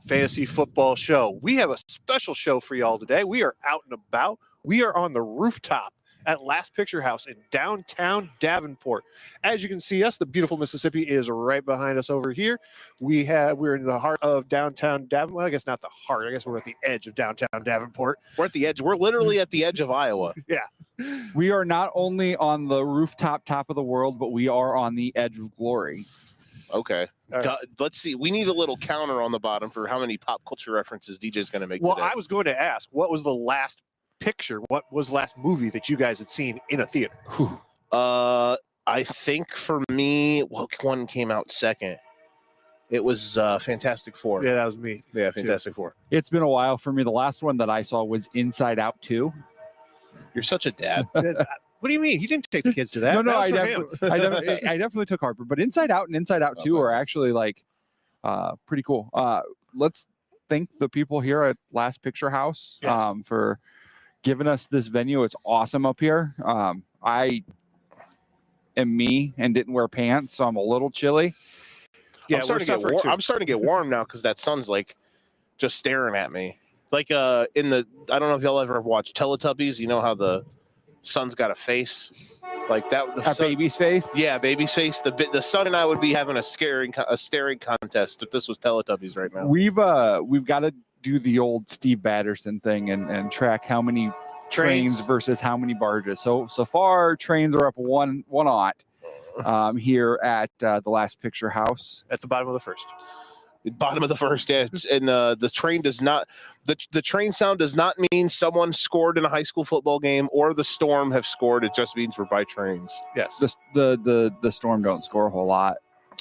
Fantasy Football Show. We have a special show for y'all today. We are out and about. We are on the rooftop at Last Picture House in downtown Davenport. As you can see us, the beautiful Mississippi is right behind us over here. We're in the heart of downtown Davenport. Well, I guess not the heart. I guess we're at the edge of downtown Davenport. We're at the edge. We're literally at the edge of Iowa. Yeah. We are not only on the rooftop top of the world, but we are on the edge of glory. Okay. Right. Let's see. We need a little counter on the bottom for how many pop culture references DJ's going to make Well, today. I was going to ask, what was the last picture? What was the last movie that you guys had seen in a theater? I think for me, what one came out second? It was Fantastic Four. Yeah, that was me. Yeah, Fantastic Four. It's been a while for me. The last one that I saw was Inside Out 2. You're such a dad. What do you mean? He didn't take the kids to that. No, That was for him. I definitely took Harper, but Inside Out and Inside Out 2 are actually like pretty cool. Let's thank the people here at Last Picture House for giving us this venue. It's awesome up here. I am me and didn't wear pants, so I'm a little chilly. Yeah, I'm starting to get warm now because that sun's like just staring at me. Like I don't know if y'all ever watched Teletubbies. You know how the sun's got a face like that. Baby's face. Yeah, baby's face. The sun and I would be having a staring contest if this was Teletubbies right now. We've got to do the old Steve Batterson thing and track how many trains versus how many barges. So far, trains are up one aught here at the Last Picture House At the bottom of the first. Bottom of the first, yeah. And the train does not. The train sound does not mean someone scored in a high school football game or the Storm have scored. It just means we're by trains. Yes. The Storm don't score a whole lot.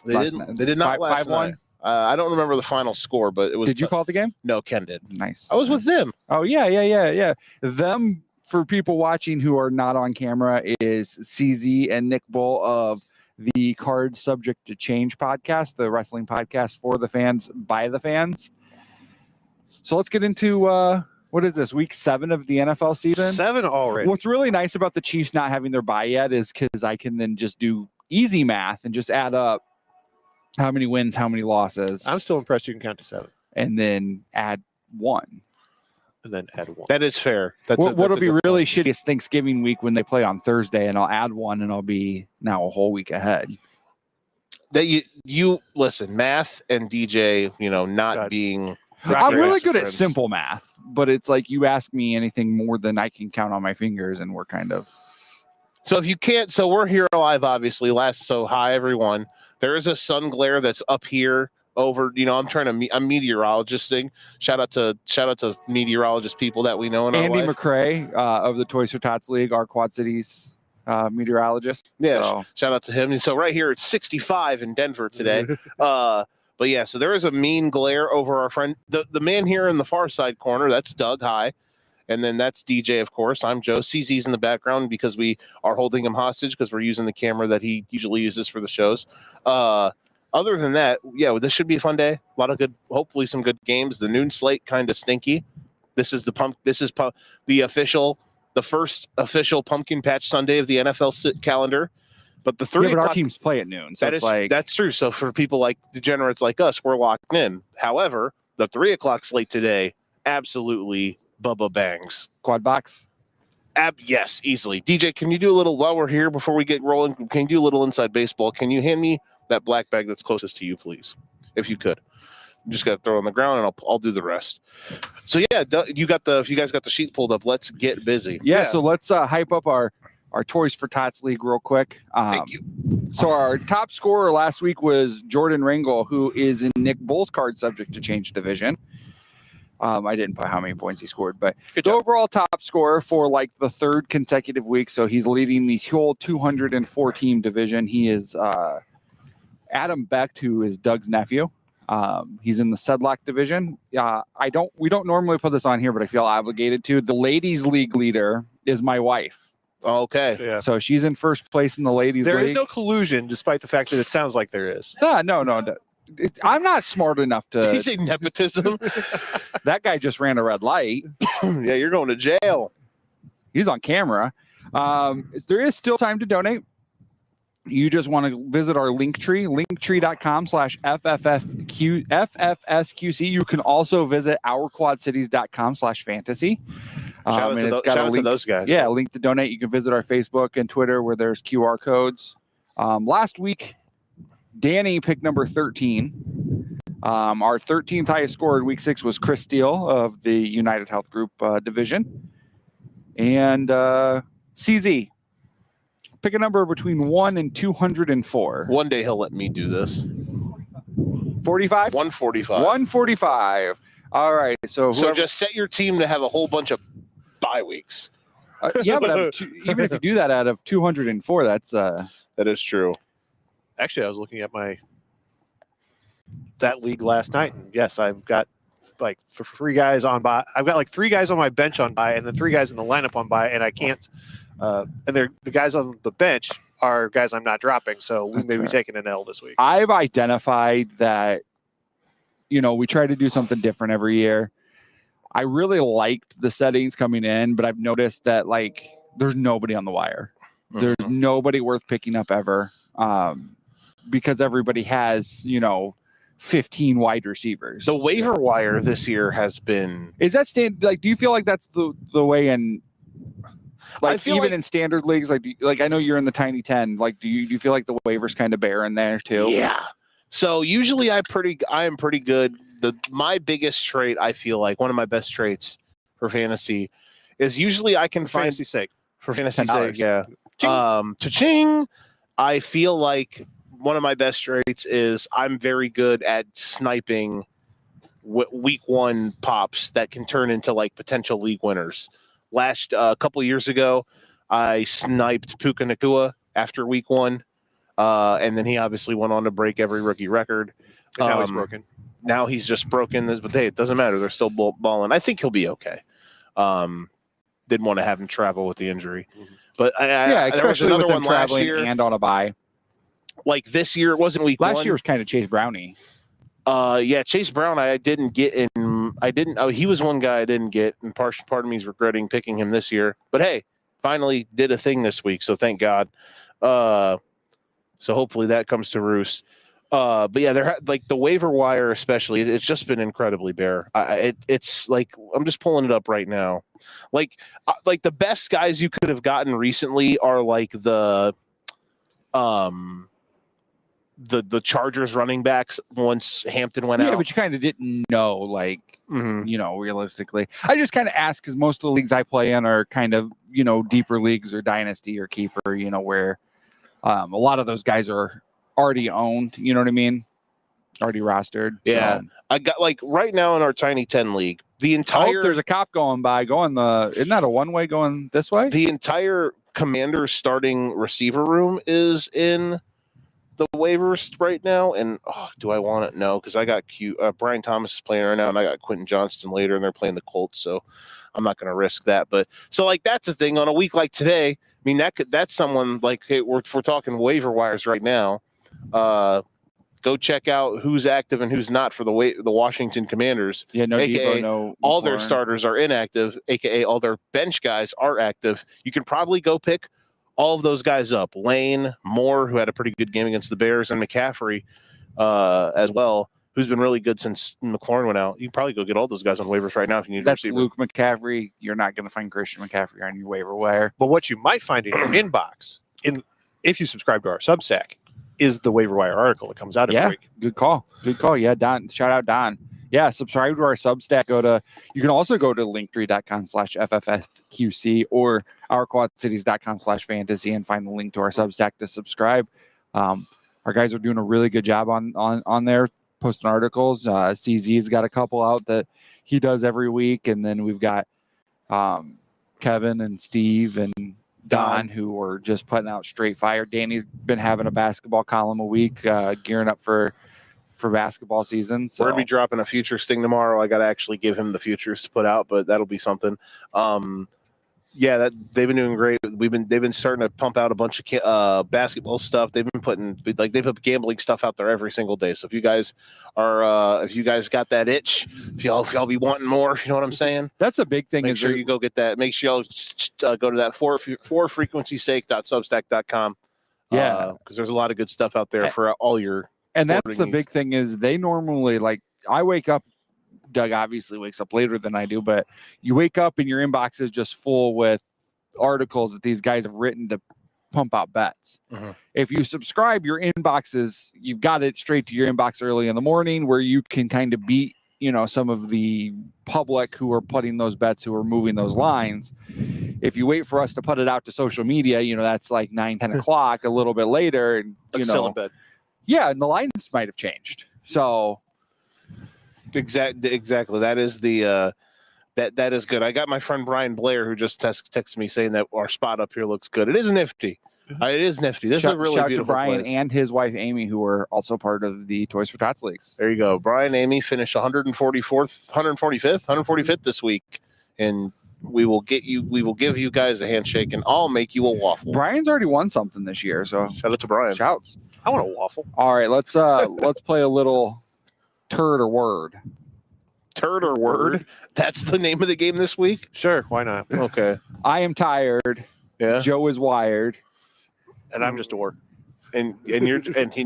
They did not last 5-1? night. I don't remember the final score, but it was. Did you call it the game? No, Ken did. Nice. I was with them. Oh yeah. Them, for people watching who are not on camera, is CZ and Nick Bull of the Card Subject to Change podcast, the wrestling podcast for the fans by the fans. So let's get into what is this, week 7 of the NFL season? 7 already. What's really nice about the Chiefs not having their bye yet is because I can then just do easy math and just add up how many wins, how many losses. I'm still impressed you can count to 7. And then add 1. And then add 1. That is fair. What'll be really shitty is Thanksgiving week when they play on Thursday, and I'll add 1, and I'll be now a whole week ahead. That you listen, math and DJ, not being. I'm really good at simple math, but it's like you ask me anything more than I can count on my fingers, and we're kind of. So if you can't, so we're here live, obviously. So hi everyone. There is a sun glare that's up here. Over, I'm meteorologist thing. Shout out to meteorologist people that we know in Andy our life. McCrae of the Toys for Tots League, our Quad Cities meteorologist. Yeah, so. Shout out to him. And so right here, it's 65 in Denver today. But yeah, so there is a mean glare over our friend, the man here in the far side corner. That's Doug. Hi. And then that's DJ, of course. I'm Joe. CZ's in the background because we are holding him hostage because we're using the camera that he usually uses for the shows. Other than that, yeah, this should be a fun day. A lot of good, hopefully some good games. The noon slate kind of stinky. This is the first official Pumpkin Patch Sunday of the NFL calendar. But the 3 but our o'clock, teams play at noon. So that's true. So for people like degenerates like us, we're locked in. However, the 3 o'clock slate today, absolutely Bubba bangs. Quad box. Yes, easily. DJ, can you do a little while we're here before we get rolling? Can you do a little inside baseball? Can you hand me that black bag that's closest to you, please, if you could? You just got to throw it on the ground, and I'll do the rest. So yeah, if you guys got the sheet pulled up, let's get busy. Yeah. So let's hype up our Toys for Tots League real quick. Thank you. So our top scorer last week was Jordan Ringel, who is in Nick Bull's Card Subject to Change division. I didn't put how many points he scored, but the overall top scorer for like the 3rd consecutive week. So he's leading the whole 204 team division. He is Adam Becht, who is Doug's nephew. He's in the Sedlock division. We don't normally put this on here, but I feel obligated to. The ladies league leader is my wife. Okay. Yeah. So she's in first place in the ladies league. There is no collusion, despite the fact that it sounds like there is. No. I'm not smart enough to. Did you say nepotism? That guy just ran a red light. Yeah, you're going to jail. He's on camera. There is still time to donate. you just want to visit our linktree.com/FFSQC. You can also visit ourquadcities.com/fantasy. Shout out to those guys. Yeah, link to donate. You can visit our Facebook and Twitter where there's QR codes. Last week, Danny picked number 13. Our 13th highest score in week 6 was Chris Steele of the United Health Group division. And CZ, pick a number between 1 and 204. One day he'll let me do this. 45? 145. 145. All right. So just set your team to have a whole bunch of bye weeks. Yeah, but even if you do that out of 204, that's that is true. Actually, I was looking at that league last night, and yes, I've got like 3 guys on bye. I've got like 3 guys on my bench on bye, and then 3 guys in the lineup on bye, and I can't. And the guys on the bench are guys I'm not dropping, so we may be taking an L this week. I've identified that, we try to do something different every year. I really liked the settings coming in, but I've noticed that there's nobody on the wire. Mm-hmm. There's nobody worth picking up ever, because everybody has, 15 wide receivers. The waiver wire this year has been. Is that do you feel like that's the way in? I feel even in standard leagues, I know you're in the tiny 10. Do you feel like the waivers kind of bear in there too? Yeah. So usually I am pretty good. My biggest trait, I feel like one of my best traits for fantasy is usually I can find fantasy sake. For fantasy sake, yeah. Ching. Cha-ching. I feel like one of my best traits is I'm very good at sniping week 1 pops that can turn into potential league winners. A couple of years ago, I sniped Puka Nacua after week 1, and then he obviously went on to break every rookie record. And now he's broken. Now he's just broken this, but hey, it doesn't matter. They're still balling. I think he'll be okay. Didn't want to have him travel with the injury, but especially with him traveling and on a bye. This year, it wasn't week 1. Last year was kind of Chase Brownie. Chase Brown, I didn't get in. He was one guy I didn't get, and part of me is regretting picking him this year. But hey, finally did a thing this week, so thank God. So hopefully that comes to roost. But yeah, the waiver wire especially, it's just been incredibly bare. It's I'm just pulling it up right now. The best guys you could have gotten recently are the Chargers running backs once Hampton went out. Yeah, but you kind of didn't know, realistically. I just kind of asked because most of the leagues I play in are kind of, deeper leagues or dynasty or keeper, where a lot of those guys are already owned, you know what I mean? Already rostered. Yeah. So. I got right now in our tiny 10 league, the entire. I hope there's a cop going by isn't that a one-way going this way? The entire Commander starting receiver room is in the waivers right now, and do I want it? No, because I got Brian Thomas is playing right now, and I got Quentin Johnston later, and they're playing the Colts, so I'm not going to risk that. But so that's the thing on a week like today. I mean, that's someone hey, we're talking waiver wires right now. Go check out who's active and who's not for the Washington Commanders. Yeah, no AKA Debo, no all their starters are inactive, aka all their bench guys are active. You can probably go pick all of those guys up. Lane, Moore, who had a pretty good game against the Bears, and McCaffrey as well, who's been really good since McLaurin went out. You can probably go get all those guys on waivers right now if you need. That's Luke McCaffrey. You're not going to find Christian McCaffrey on your waiver wire. But what you might find in your inbox, if you subscribe to our Substack, is the waiver wire article that comes out every week. Good call. Yeah, Don. Shout out Don. Yeah, subscribe to our Substack. You can also go to linktree.com/FFSQC or ourquadcities.com/fantasy and find the link to our Substack to subscribe. Our guys are doing a really good job on there, posting articles. CZ's got a couple out that he does every week, and then we've got Kevin and Steve and Don, who are just putting out straight fire. Danny's been having a basketball column a week, gearing up for basketball season. So we're gonna be dropping a futures thing tomorrow. I got to actually give him the futures to put out, but that'll be something. They've been doing great. They've been starting to pump out a bunch of basketball stuff. They've been putting they put gambling stuff out there every single day. So if you guys got that itch, if y'all be wanting more, if you know what I'm saying. That's a big thing. Make sure you go get that. Make sure y'all go to that for frequencysake.substack.com. Yeah. Because there's a lot of good stuff out there for all your. And that's sporting the needs. big thing is they normally I wake up. Doug obviously wakes up later than I do, but you wake up and your inbox is just full with articles that these guys have written to pump out bets. If you subscribe, your inbox you've got it straight to your inbox early in the morning where you can kind of beat, some of the public who are putting those bets, who are moving those lines. If you wait for us to put it out to social media, that's like 9-10 o'clock, a little bit later, and Still in bed. yeah, and the lines might have changed. So Exactly. That is the that is good. I got my friend Brian Blair who just texted me saying that our spot up here looks good. It is nifty. It is nifty. This is a really shout beautiful to Brian place. and his wife Amy, who are also part of the Toys for Tots leagues. There you go. Brian, Amy finished 145th this week, and we will give you guys a handshake, and I'll make you a waffle. Brian's already won something this year, so Shout out to Brian. shouts. I want a waffle. All right, let's play a little turd or word. Turd or word? That's the name of the game this week? Sure, why not? Okay. I am tired. Yeah. Joe is wired. And I'm just a word. And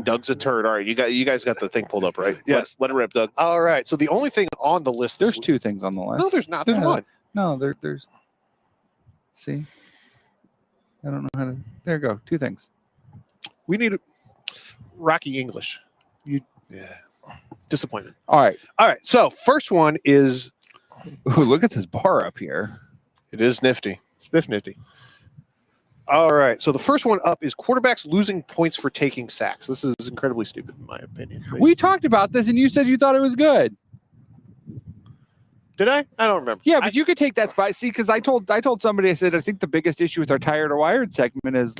Doug's a turd. All right, you guys got the thing pulled up, right? Yes. Let it rip, Doug. All right. So the only thing on the list. There's two things on the list. No, there's not. There's Yeah. one. No, there's. See, I don't know how to. There you go. Two things. We need Rocky English. Disappointment. All right. All right. So first one is Ooh, look at this bar up here. It is nifty. Spiff Nifty. All right. So the first one up is quarterbacks losing points for taking sacks. This is incredibly stupid, in my opinion. We talked about this, and you said you thought it was good. Did I? I don't remember. Yeah, but you could take that spot. See, because I told somebody, I said, I think the biggest issue with our tired or wired segment is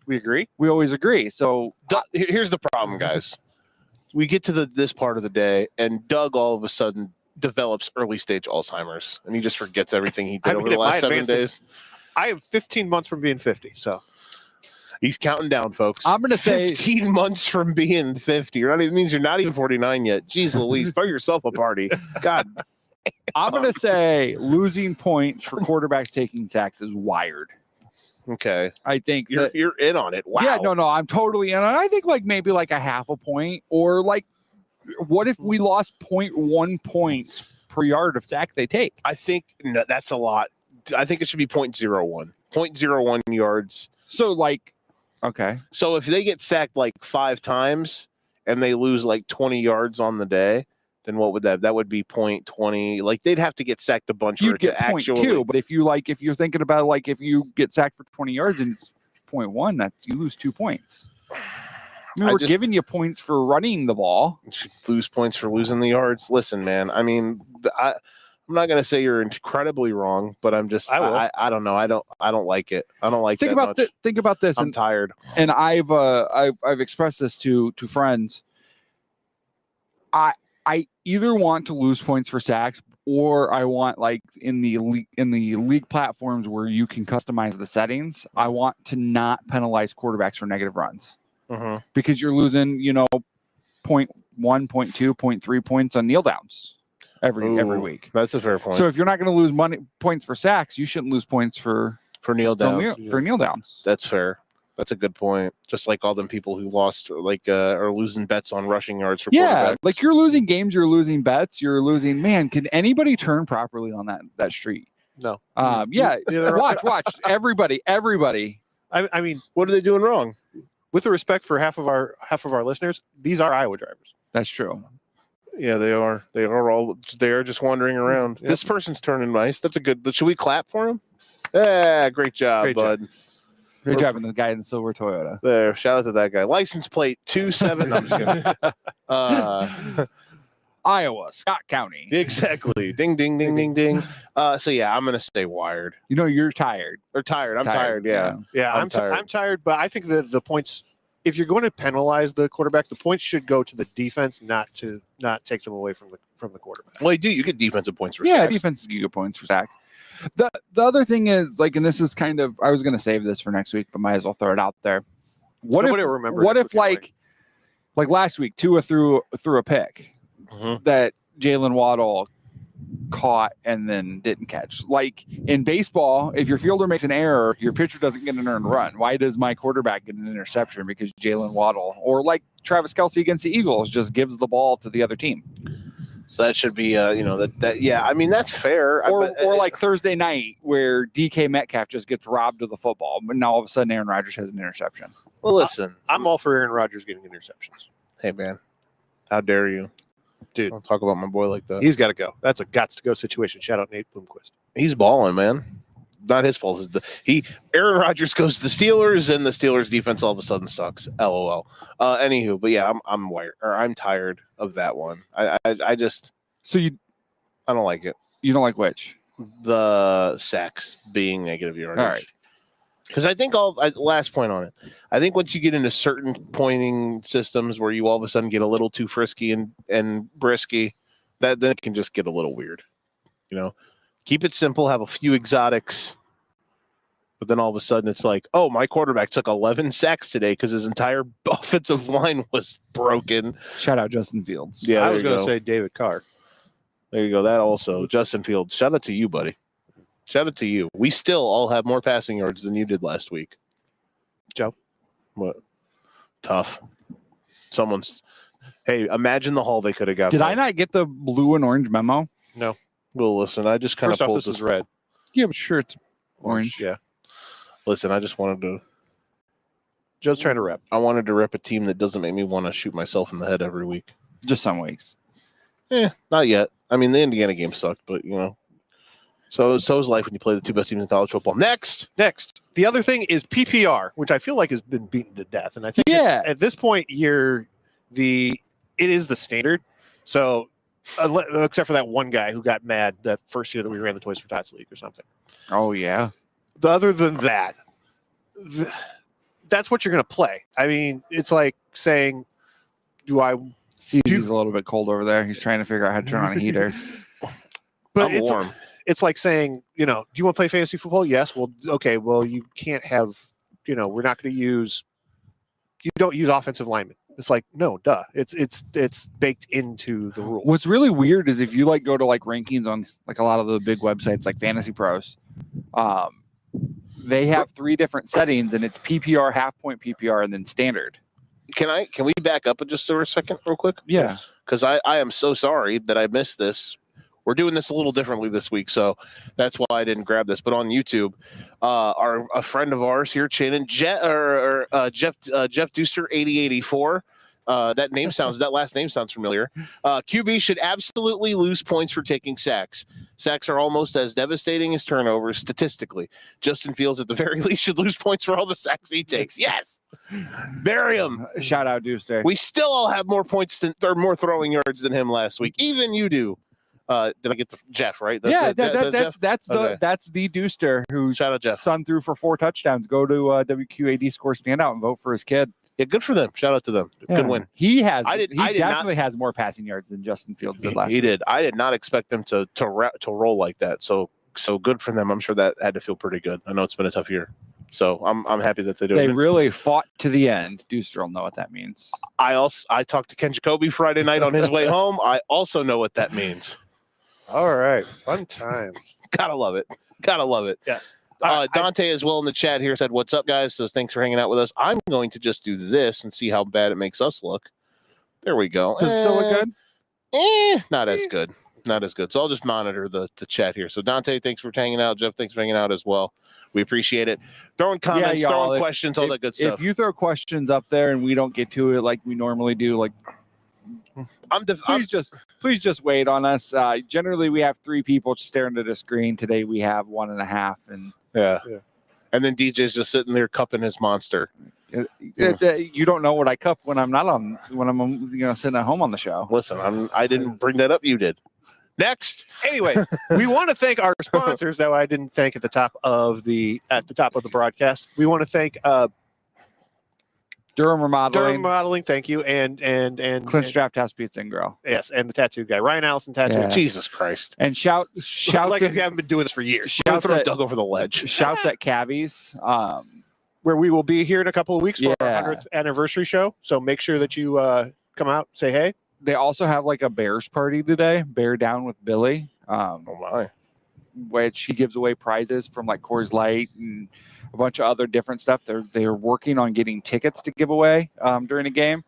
We agree. we always agree. So Here's the problem, guys. We get to this part of the day, and Doug all of a sudden develops early stage Alzheimer's, and he just forgets everything he did over the at my last 7 advanced days. I am 15 months from being 50. So He's counting down, folks. I'm going to say 15 months from being 50. It means you're not even 49 yet. Jeez Louise, throw yourself a party. God. I'm going to say losing points for quarterbacks taking sacks is wired. Okay. I think You're in on it. Wow. Yeah, no, I'm totally in. I think maybe a half a point, or what if we lost 0.1 points per yard of sack they take? I think that's a lot. I think it should be 0.01. 0.01 yards. So okay. So if they get sacked 5 times and they lose 20 yards on the day, then what would that would be 0.20. They'd have to get sacked a bunch You'd for it get to actually 0.2, but if you're thinking about if you get sacked for 20 yards and it's 0.1, you lose 2 points. We're giving you points for running the ball. lose points for losing the yards. Listen, man. I mean, I'm not going to say you're incredibly wrong, but I'm just I don't know. I don't like it. I don't like Think that about much. think about this. I'm tired. And I've expressed this to friends. I either want to lose points for sacks, or I want in the league platforms where you can customize the settings. I want to not penalize quarterbacks for negative runs because you're losing 0.1, 0.2, 0.3 points on kneel downs every week. That's a fair point. So if you're not going to lose points for sacks, you shouldn't lose points for kneel downs. For kneel downs. That's fair. That's a good point. Just like all them people who lost are losing bets on rushing yards for quarterbacks. You're losing games, you're losing bets, you're losing. Man, can anybody turn properly on that street? No. Watch everybody. I mean, what are they doing wrong? with the respect for half of our listeners, these are Iowa drivers. That's true. Yeah, they are. They are just wandering around. Yep. This person's turning nice. That's a good. Should we clap for him? Yeah, great job, bud. Great job, and the guy in the silver Toyota. There, shout out to that guy. License plate 27. I'm just kidding. Iowa, Scott County. Exactly. Ding, ding, ding, ding, ding. So yeah, I'm gonna stay wired. You're tired. Or tired. I'm tired. Yeah. Yeah, I'm tired. I'm tired, but I think that the points, if you're going to penalize the quarterback, the points should go to the defense, not take them away from the quarterback. Well, you get defensive points for Yeah, sacks. defense is good points for sack. The other thing is and this is kind of, I was going to save this for next week, but might as well throw it out there. Nobody will remember What next if week like last week, Tua threw a pick that Jalen Waddle caught and then didn't catch. Like in baseball, if your fielder makes an error, your pitcher doesn't get an earned run. Why does my quarterback get an interception? Because Jalen Waddle, or like Travis Kelce against the Eagles, just gives the ball to the other team. So that should be, yeah. I mean, that's fair. Or like Thursday night where DK Metcalf just gets robbed of the football, but now all of a sudden Aaron Rodgers has an interception. Well, listen, I'm all for Aaron Rodgers getting interceptions. hey man, how dare you, Dude. Don't talk about my boy like that. He's got to go. That's a gots-to-go situation. Shout out Nate Bloomquist. He's balling, man. Not his fault. Aaron Rodgers goes to the Steelers, and the Steelers defense all of a sudden sucks. LOL. Anywho, but yeah, I'm tired of that one. I just I don't like it. You don't like which? The sacks being negative yardage. All right. Because I think last point on it. I think once you get into certain pointing systems where you all of a sudden get a little too frisky and brisky, then it can just get a little weird. Keep it simple, have a few exotics, but then all of a sudden it's like, oh, my quarterback took 11 sacks today because his entire offensive line was broken. Shout out Justin Fields. Yeah, I was going to say David Carr. There you go. That also. Justin Fields. Shout out to you, buddy. Shout out to you. We still all have more passing yards than you did last week. Joe. What? Tough. Hey, imagine the haul they could have got. Did I not get the blue and orange memo? No. Well, listen, I just kind of pulled this is red. Yeah, but sure, it's orange. Yeah. Listen, I just wanted to. Joe's trying to rep. I wanted to rep a team that doesn't make me want to shoot myself in the head every week. Just some weeks. Not yet. I mean, the Indiana game sucked, but so is life when you play the two best teams in college football. Next, the other thing is PPR, which I feel like has been beaten to death, and I think at this point it is the standard. So, except for that one guy who got mad that first year that we ran the Toys for Tots League or something. Oh yeah. Other than that, that's what you're going to play. I mean, it's like saying, He's a little bit cold over there. He's trying to figure out how to turn on a heater. But I'm warm. It's like saying, do you want to play fantasy football? Yes. Well, okay. Well, you can't have, we're not going to use. You don't use offensive linemen. It's like, no, duh. It's baked into the rules. What's really weird is if you go to rankings on a lot of the big websites like Fantasy Pros, they have 3 different settings, and it's PPR, half point PPR, and then standard. Can we back up just for a second real quick? Yeah. Because I am so sorry that I missed this. We're doing this a little differently this week, so that's why I didn't grab this. But on YouTube, a friend of ours here, Shannon, Jeff Deuster 8084. That last name sounds familiar. QB should absolutely lose points for taking sacks. Sacks are almost as devastating as turnovers statistically. Justin Fields, at the very least, should lose points for all the sacks he takes. Yes, bury him. Shout out Deuster. We still all have more points more throwing yards than him last week. Even you do. Did I get the Jeff right? That's the Deuster who shout out Jeff. Son threw for 4 touchdowns. Go to WQAD score standout and vote for his kid. Yeah, good for them. Shout out to them. Good win. He definitely has more passing yards than Justin Fields did last week. He did. I did not expect them to roll like that. So good for them. I'm sure that had to feel pretty good. I know it's been a tough year. So I'm happy that they do. They really fought to the end. Deuster will know what that means. I talked to Ken Jacoby Friday night on his way home. I also know what that means. All right. Fun times. Gotta love it. Yes. Dante as well in the chat here said, "What's up, guys?" So thanks for hanging out with us. I'm going to just do this and see how bad it makes us look. There we go. Does it still look good? Not as good. Not as good. So I'll just monitor the chat here. So Dante, thanks for hanging out. Jeff, thanks for hanging out as well. We appreciate it. Throwing comments, throwing questions, all that good stuff. If you throw questions up there and we don't get to it like we normally do, please just wait on us. Generally, we have 3 people staring at a screen. Today, we have 1.5, and yeah. And then DJ's just sitting there cupping his monster. You don't know what I cup when I'm not on. When I'm sitting at home on the show. Listen, I didn't bring that up. You did. Next. Anyway, we want to thank our sponsors that I didn't thank at the top of the broadcast. We want to thank Durham Remodeling, thank you, and Clint's Draft House Pizza and Grill. Yes, and the tattoo guy, Ryan Allison Tattoo. Yeah. Jesus Christ! And shout like we haven't been doing this for years. Shouts throw Doug over the ledge. Shouts at Cavies, where we will be here in a couple of weeks for our 100th anniversary show. So make sure that you come out, say hey. They also have a Bears party today. Bear Down with Billy. Oh my! which he gives away prizes from like Coors Light and a bunch of other different stuff. They're working on getting tickets to give away during a game.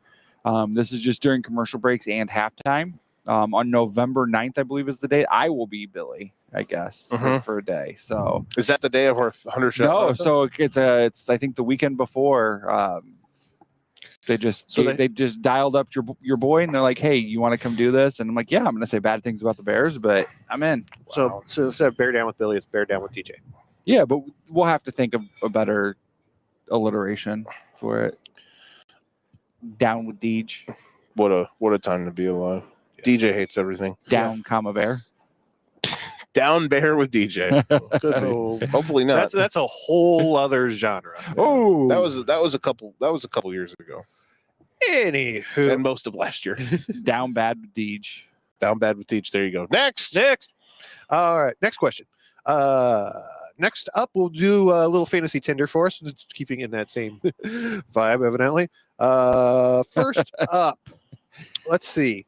This is just during commercial breaks and halftime. On November 9th, I believe is the date. I will be Billy, I guess, for a day. So is that the day of our 100 show? No, so it's I think the weekend before. They just dialed up your boy and they're like, hey, you want to come do this? And I'm like, yeah, I'm gonna say bad things about the Bears, but I'm in. So instead of bear down with Billy, it's bear down with DJ. Yeah, but we'll have to think of a better alliteration for it. Down with Deej. What a time to be alive. Yes. DJ hates everything. Down, comma bear. Down bear with DJ. Could be. Hopefully not. That's a whole other genre. Oh, that was a couple years ago. Anywho, and most of last year. Down bad with Deej. Down bad with Deej. There you go. Next. All right. Next question. Next up, we'll do a little fantasy Tinder for us, keeping in that same vibe, evidently. First up, let's see.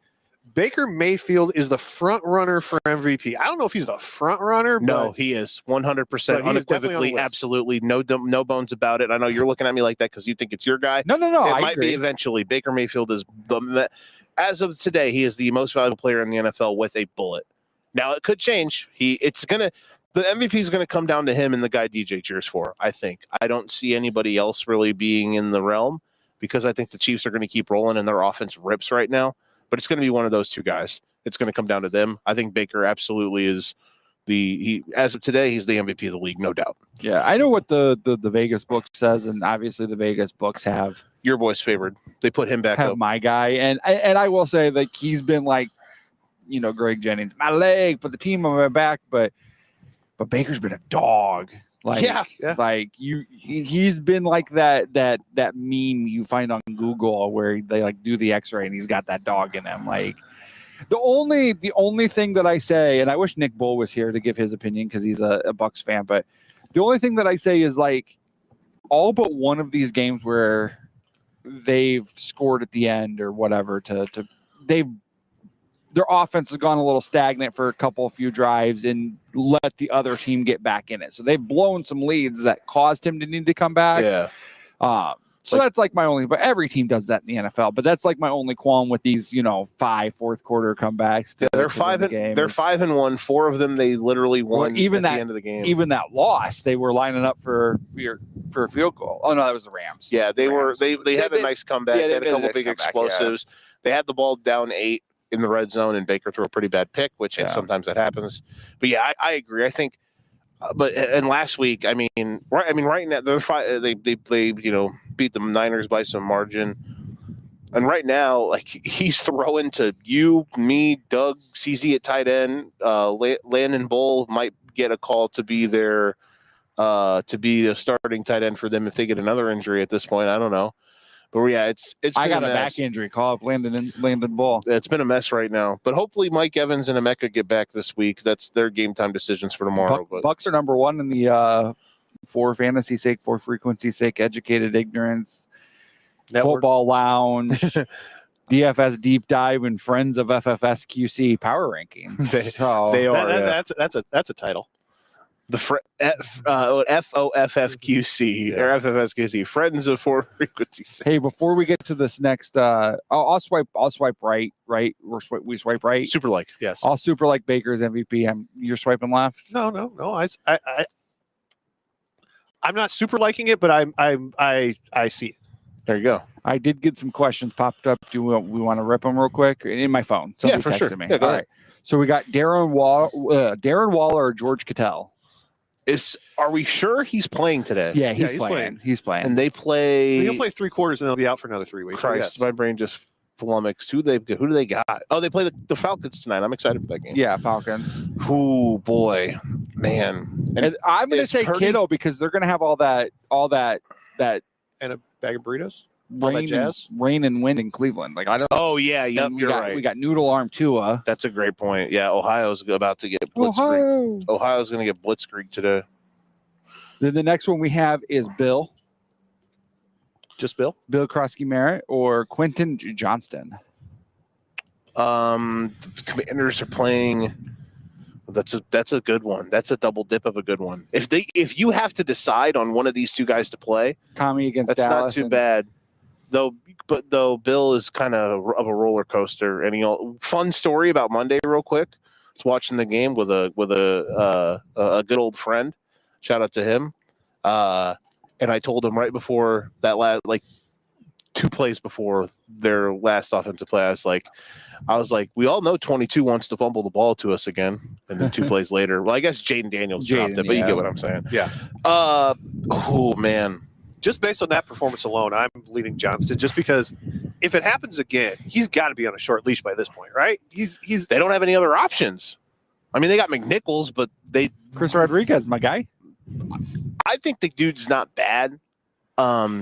Baker Mayfield is the front runner for MVP. I don't know if he's the front runner. No, he is 100% unequivocally, absolutely no bones about it. I know you're looking at me like that because you think it's your guy. No. It might be eventually. Baker Mayfield is as of today, he is the most valuable player in the NFL with a bullet. Now it could change. The MVP is going to come down to him and the guy DJ cheers for. I think. I don't see anybody else really being in the realm because I think the Chiefs are going to keep rolling and their offense rips right now. But it's going to be one of those two guys. It's going to come down to them. I think Baker absolutely is as of today, he's the MVP of the league, no doubt. Yeah, I know what the Vegas book says, and obviously the Vegas books have your boy's favored. They put him back up. My guy, and I will say that he's been like, Greg Jennings, my leg, put the team on my back, but Baker's been a dog. He's been like that meme you find on Google where they like do the X-ray and he's got that dog in him. Like the only thing that I say, and I wish Nick Bull was here to give his opinion because he's a Bucks fan, but the only thing that I say is like all but one of these games where they've scored at the end or whatever their offense has gone a little stagnant for a few drives and let the other team get back in it. So they've blown some leads that caused him to need to come back. Yeah. That's like my only, but every team does that in the NFL, but that's like my only qualm with these, 5 fourth quarter comebacks. They're 5-1. 4 of them, they literally won even at the end of the game. Even that loss, they were lining up for a field goal. Oh no, that was the Rams. Yeah. They had a nice comeback. They had a couple big explosives. Yeah. They had the ball down 8 in the red zone, and Baker threw a pretty bad pick, which sometimes that happens. But yeah, I agree. I think, and last week, right now they beat the Niners by some margin, and right now, like he's throwing to you, me, Doug, CZ at tight end. Landon Bull might get a call to be their to be a starting tight end for them if they get another injury at this point. I don't know. But yeah, it's. I got a back injury. Call up Landon Bull. It's been a mess right now. But hopefully Mike Evans and Emeka get back this week. That's their game time decisions for tomorrow. Bucks are number 1 in the for fantasy sake, for frequency sake, educated ignorance, network. Football Lounge, DFS deep dive, and Friends of FFSQC power rankings. They are. That's a title. The FOFFQC or FFSQC, Friends of Four Frequency. Hey, before we get to this next, I'll swipe right. We swipe right. Super like, yes. I'll super like Baker's MVP. You're swiping left. No. I'm not super liking it, but I see it. There you go. I did get some questions popped up. Do we want to rip them real quick in my phone? Somebody texted me. Yeah, all right. So we got Darren Waller or George Kittle. Are we sure he's playing today? Yeah, he's playing. He's playing. And he'll play 3 quarters and they'll be out for another 3 weeks. Christ, my brain just flummoxed. Who do they got? Oh, they play the Falcons tonight. I'm excited for that game. Yeah, Falcons. Oh boy, man. And I'm going to say Kittle because they're going to have all that and a bag of burritos. Rain and wind in Cleveland. Like I don't. Oh yeah, yep. You're right. We got Noodle Arm Tua. That's a great point. Yeah, Ohio's about to get blitzkrieg. Ohio's going to get blitzkrieg today. Then the next one we have is Bill. Just Bill Krosky Merritt or Quentin Johnston. The Commanders are playing That's a good one. That's a double dip of a good one. If you have to decide on one of these two guys to play, Kami against that's Dallas not too bad. Though Bill is kind of a roller coaster. And fun story about Monday, real quick. I was watching the game with a good old friend. Shout out to him. And I told him right before that like 2 plays before their last offensive play, I was like, we all know 22 wants to fumble the ball to us again. And then 2 plays later, well, I guess Jaden Daniels dropped it, but you get what I'm saying. Yeah. Oh man. Just based on that performance alone, I'm leaning Johnston just because if it happens again, he's got to be on a short leash by this point, right? They don't have any other options. I mean, they got McNichols, but Chris Rodriguez, my guy. I think the dude's not bad.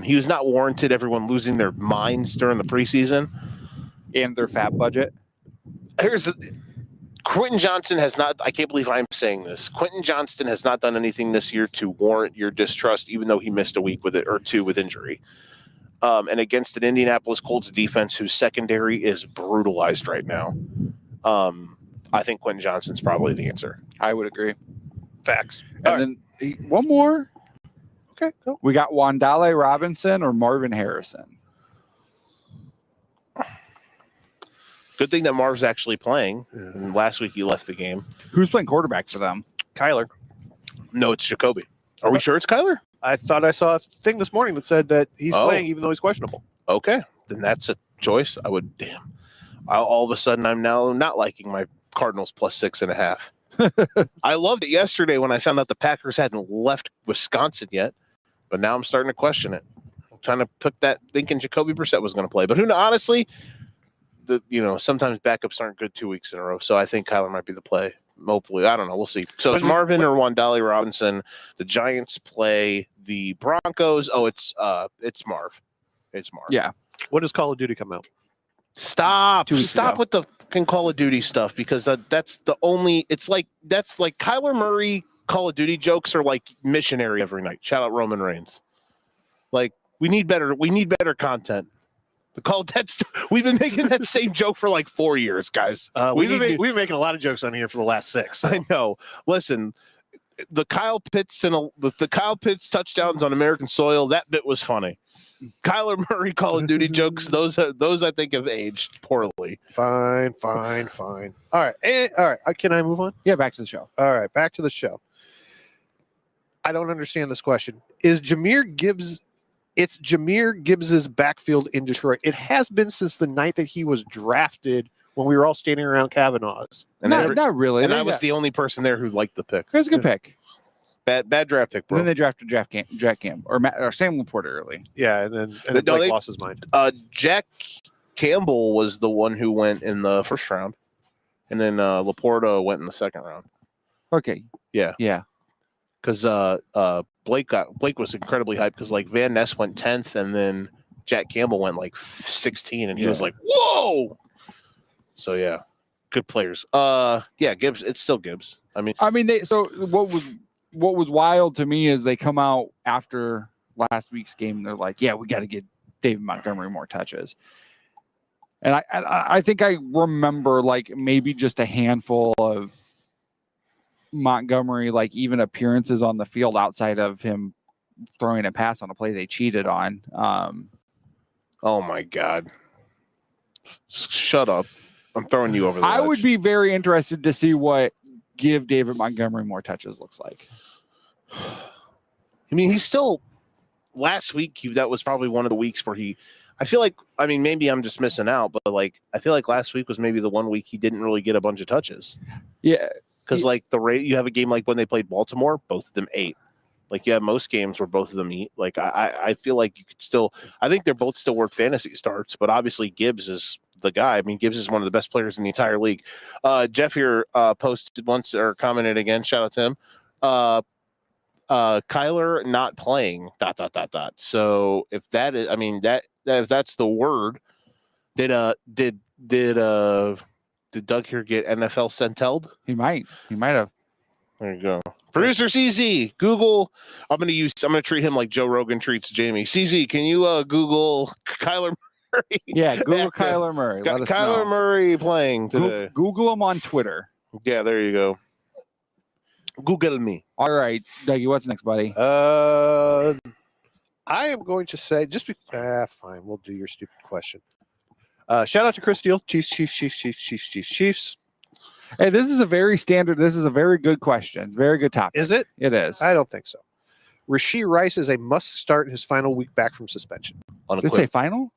He was not warranted everyone losing their minds during the preseason. And their fab budget. Quentin Johnston has not, I can't believe I'm saying this. Quentin Johnston has not done anything this year to warrant your distrust, even though he missed a week with it or 2 with injury. And against an Indianapolis Colts defense whose secondary is brutalized right now. I think Quentin Johnston's probably the answer. I would agree. Facts. And then one more. Okay, go. We got Wandale Robinson or Marvin Harrison. Good thing that Marv's actually playing. And last week he left the game. Who's playing quarterback for them? Kyler. No, it's Jacoby. Are we sure it's Kyler? I thought I saw a thing this morning that said that he's playing even though he's questionable. Okay, then that's a choice. All of a sudden I'm now not liking my Cardinals plus 6.5. I loved it yesterday when I found out the Packers hadn't left Wisconsin yet, but now I'm starting to question it. I'm trying to put that thinking Jacoby Brissett was going to play, but honestly, sometimes backups aren't good 2 weeks in a row, so I think Kyler might be the play. Hopefully, I don't know. We'll see. So it's Marvin or Wandale Robinson. The Giants play the Broncos. Oh, it's Marv. It's Marv. Yeah. When does Call of Duty come out? Stop 2 weeks ago. with the fucking Call of Duty stuff because that's the only. That's like Kyler Murray Call of Duty jokes are like missionary every night. Shout out Roman Reigns. Like we need better content. We've been making that same joke for like 4 years, guys. We've been making a lot of jokes on here for the last 6. So. I know. Listen, the Kyle Pitts touchdowns on American soil, that bit was funny. Kyler Murray Call of Duty jokes, those I think have aged poorly. Fine. All right. Can I move on? Yeah, back to the show. All right, back to the show. I don't understand this question. Is Jahmyr Gibbs? It's Jahmyr Gibbs's backfield in Detroit. It has been since the night that he was drafted when we were all standing around Kavanaugh's. And not really. And I was the only person there who liked the pick. It was a good pick. Bad draft pick, bro. And then they drafted Jack Campbell or Sam Laporta early. Yeah, and then Blake lost his mind. Jack Campbell was the one who went in the first round, and then Laporta went in the second round. Okay. Yeah. Because Blake was incredibly hyped because like Van Ness went 10th, and then Jack Campbell went like 16, and he was like, "Whoa!" So yeah, good players. Gibbs. It's still Gibbs. I mean, what was wild to me is they come out after last week's game. And they're like, "Yeah, we got to get David Montgomery more touches." And I think I remember like maybe just a handful of Montgomery, like even appearances on the field outside of him throwing a pass on a play they cheated on. Oh my God. Shut up. I'm throwing you over the I ledge. would be very interested to see what give David Montgomery more touches looks like. I mean, he's still last week. That was probably one of the weeks where I feel like, I mean, maybe I'm just missing out, but like, I feel like last week was maybe the one week he didn't really get a bunch of touches. Yeah. Because like you have a game like when they played Baltimore, both of them 8. Like you have most games where both of them eat. Like I feel like you could still. I think they're both still worth fantasy starts, but obviously Gibbs is the guy. I mean, Gibbs is one of the best players in the entire league. Jeff here posted once or commented again. Shout out to him. Kyler not playing. ... So if that is, I mean if that's the word, did Doug here get NFL Centelled? He might have. There you go. Producer CZ, Google. I'm gonna treat him like Joe Rogan treats Jamie. CZ, can you Google Kyler Murray? Yeah, Google Kyler Murray. Let us Kyler know. Murray playing today. Google him on Twitter. Yeah, there you go. Google me. All right, Dougie, what's next, buddy? I am going to say fine. We'll do your stupid question. Shout out to Chris Steele, Chiefs. Hey, this is a very good question. Very good topic. Is it? It is. I don't think so. Rashee Rice is a must start his final week back from suspension. Did it say final?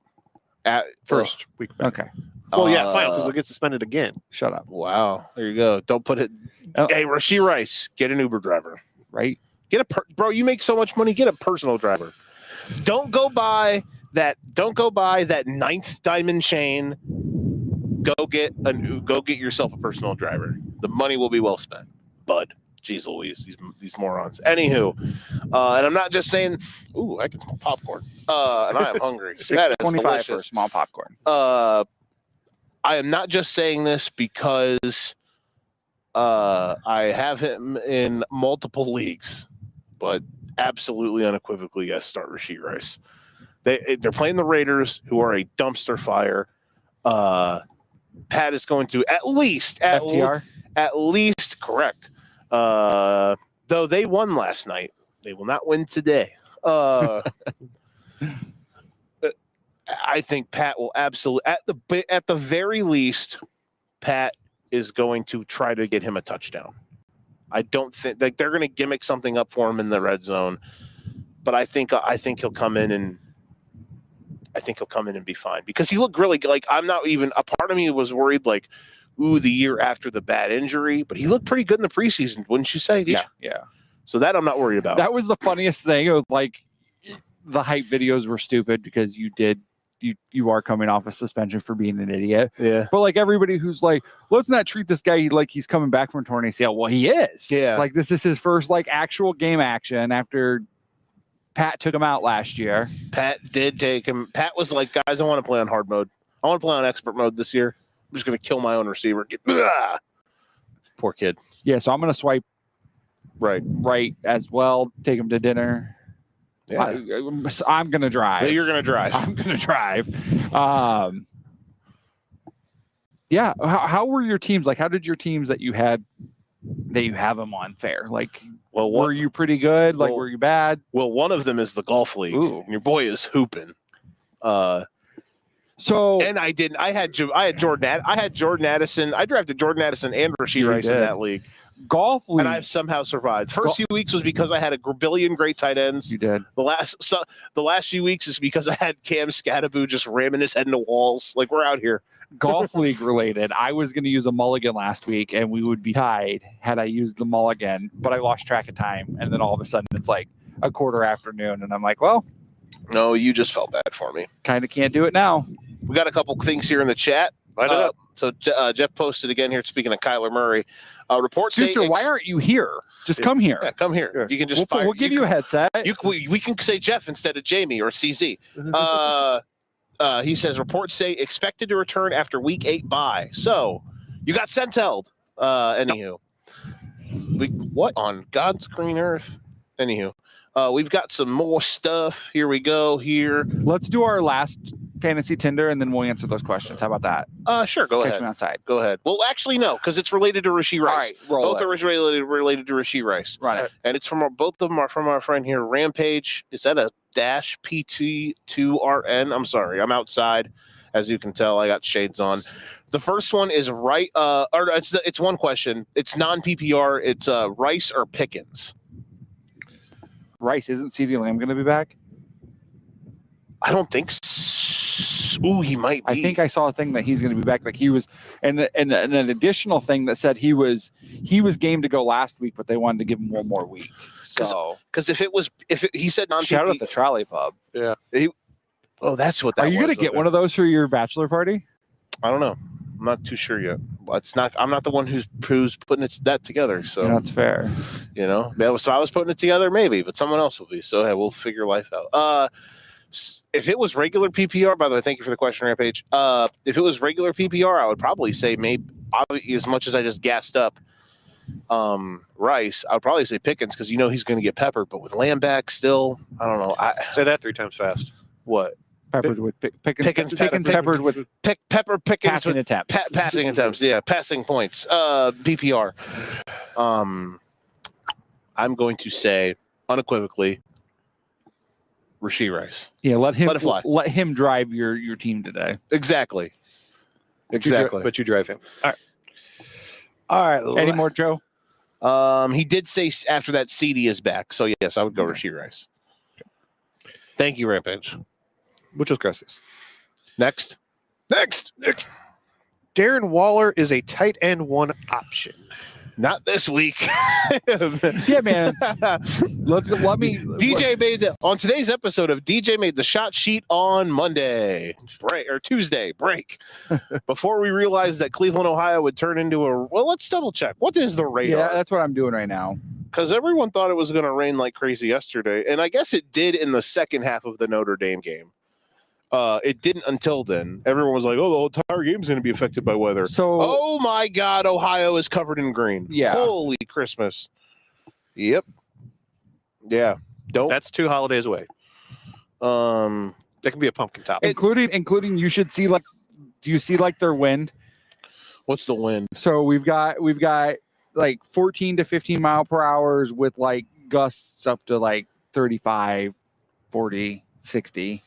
At First week back. Okay. Well, yeah, final because he'll get suspended again. Shut up. Wow. There you go. Don't put it. Oh. Hey, Rashee Rice, get an Uber driver. Right? Bro, you make so much money. Get a personal driver. Don't go buy that 9th diamond chain. Go get yourself a personal driver. The money will be well spent. Bud. Jeez Louise, these morons. Anywho, and I'm not just saying, ooh, I can smell popcorn. And I am hungry. That is 25 delicious. for small popcorn. I am not just saying this because I have him in multiple leagues, but absolutely unequivocally, yes, start Rashee Rice. They're playing the Raiders, who are a dumpster fire. Pat is going to at least correct. Though they won last night, they will not win today. I think Pat will absolutely, at the very least, Pat is going to try to get him a touchdown. I don't think they're going to gimmick something up for him in the red zone, but I think he'll come in and be fine because he looked really good. Like I'm not even a part of me was worried like, ooh, the year after the bad injury, but he looked pretty good in the preseason, wouldn't you say? Yeah. So that I'm not worried about. That was the funniest thing. It was like the hype videos were stupid because you are coming off a suspension for being an idiot. Yeah. But like everybody who's like, let's not treat this guy like he's coming back from torn ACL. Well, he is. Yeah. Like this is his first like actual game action after Pat took him out last year. Pat did take him. Pat was like, guys, I want to play on hard mode. I want to play on expert mode this year. I'm just going to kill my own receiver. Poor kid. Yeah, so I'm going to swipe right as well. Take him to dinner. Yeah. I'm going to drive. You're going to drive. I'm going to drive. Yeah. How were your teams? Like, how did your teams that you have them on fare? Like, were you pretty good? Like, were you bad? Well, one of them is the golf league. Ooh. And your boy is hooping. So and I didn't. I had Jordan Addison. I drafted Jordan Addison and Rashee Rice in that league. Golf league, and I've somehow survived. First few weeks was because I had a billion great tight ends. You did. The last few weeks is because I had Cam Scattaboo just ramming his head into walls. Like we're out here. Golf league related. I was going to use a mulligan last week, and we would be tied had I used the mulligan. But I lost track of time, and then all of a sudden it's like a quarter afternoon, and I'm like, well. No, you just felt bad for me. Kind of can't do it now. We got a couple things here in the chat. Light it up. So Jeff posted again here. Speaking of Kyler Murray, reports say. Why aren't you here? Just come here. Yeah, come here. Yeah. You can just. We'll give you a headset. We can say Jeff instead of Jamie or CZ. He says reports say expected to return after week 8 bye. So you got Sentelled. Anywho, what on God's green earth? Anywho. We've got some more stuff. Here we go. Here. Let's do our last fantasy Tinder, and then we'll answer those questions. How about that? Sure. Go ahead. Catch me outside. Go ahead. Well, actually, no, because it's related to Rashee Rice. All right, roll both are related to Rashee Rice. Right. And it's both of them are from our friend here, Rampage. Is that a dash PT2RN? I'm sorry. I'm outside. As you can tell, I got shades on. The first one is right. Or it's one question. It's non-PPR. It's Rice or Pickens. Rice, isn't CeeDee Lamb going to be back? I don't think so. Ooh, he might be. I think I saw a thing that he's going to be back. Like he was, and an additional thing that said he was game to go last week, but they wanted to give him one more week. So, because he said non-PPR. Shout out the Trolley Pub. Yeah. That's what that was. Are you going to get one of those for your bachelor party? I don't know. I'm not too sure yet. It's not. I'm not the one who's putting that together. So that's fair. You know, I was putting it together, maybe, but someone else will be. So hey, we'll figure life out. If it was regular PPR, by the way, thank you for the question, Rampage. If it was regular PPR, I would probably say maybe as much as I just gassed up Rice, I would probably say Pickens because he's going to get peppered. But with Lamb back still, I don't know. Say that 3 times fast. What? Peppered with Pickens peppered with Pickens passing attempts. Passing attempts, yeah, passing points. PPR. I'm going to say unequivocally Rashee Rice. Yeah, let it fly. Let him drive your team today. Exactly. But you drive him. All right. Any more, Joe? He did say after that CD is back. So yes, I would go Rashee Rice. Thank you, Rampage. Muchas gracias. Next. Darren Waller is a tight end one option. Not this week. Yeah, man. Let's go. DJ made on today's episode of DJ made the shot sheet on Monday or Tuesday break. Before we realized that Cleveland, Ohio would turn into let's double check. What is the radar? Yeah, that's what I'm doing right now. Because everyone thought it was going to rain like crazy yesterday, and I guess it did in the second half of the Notre Dame game. It didn't until then. Everyone was like, "Oh, the entire game's going to be affected by weather." So, oh my God, Ohio is covered in green. Yeah. Holy Christmas. Yep. Yeah. Don't. That's 2 holidays away. That can be a pumpkin top. including you should see do you see their wind? What's the wind? So we've got like 14 to 15 mile per hours with gusts up to 35, 40, 60.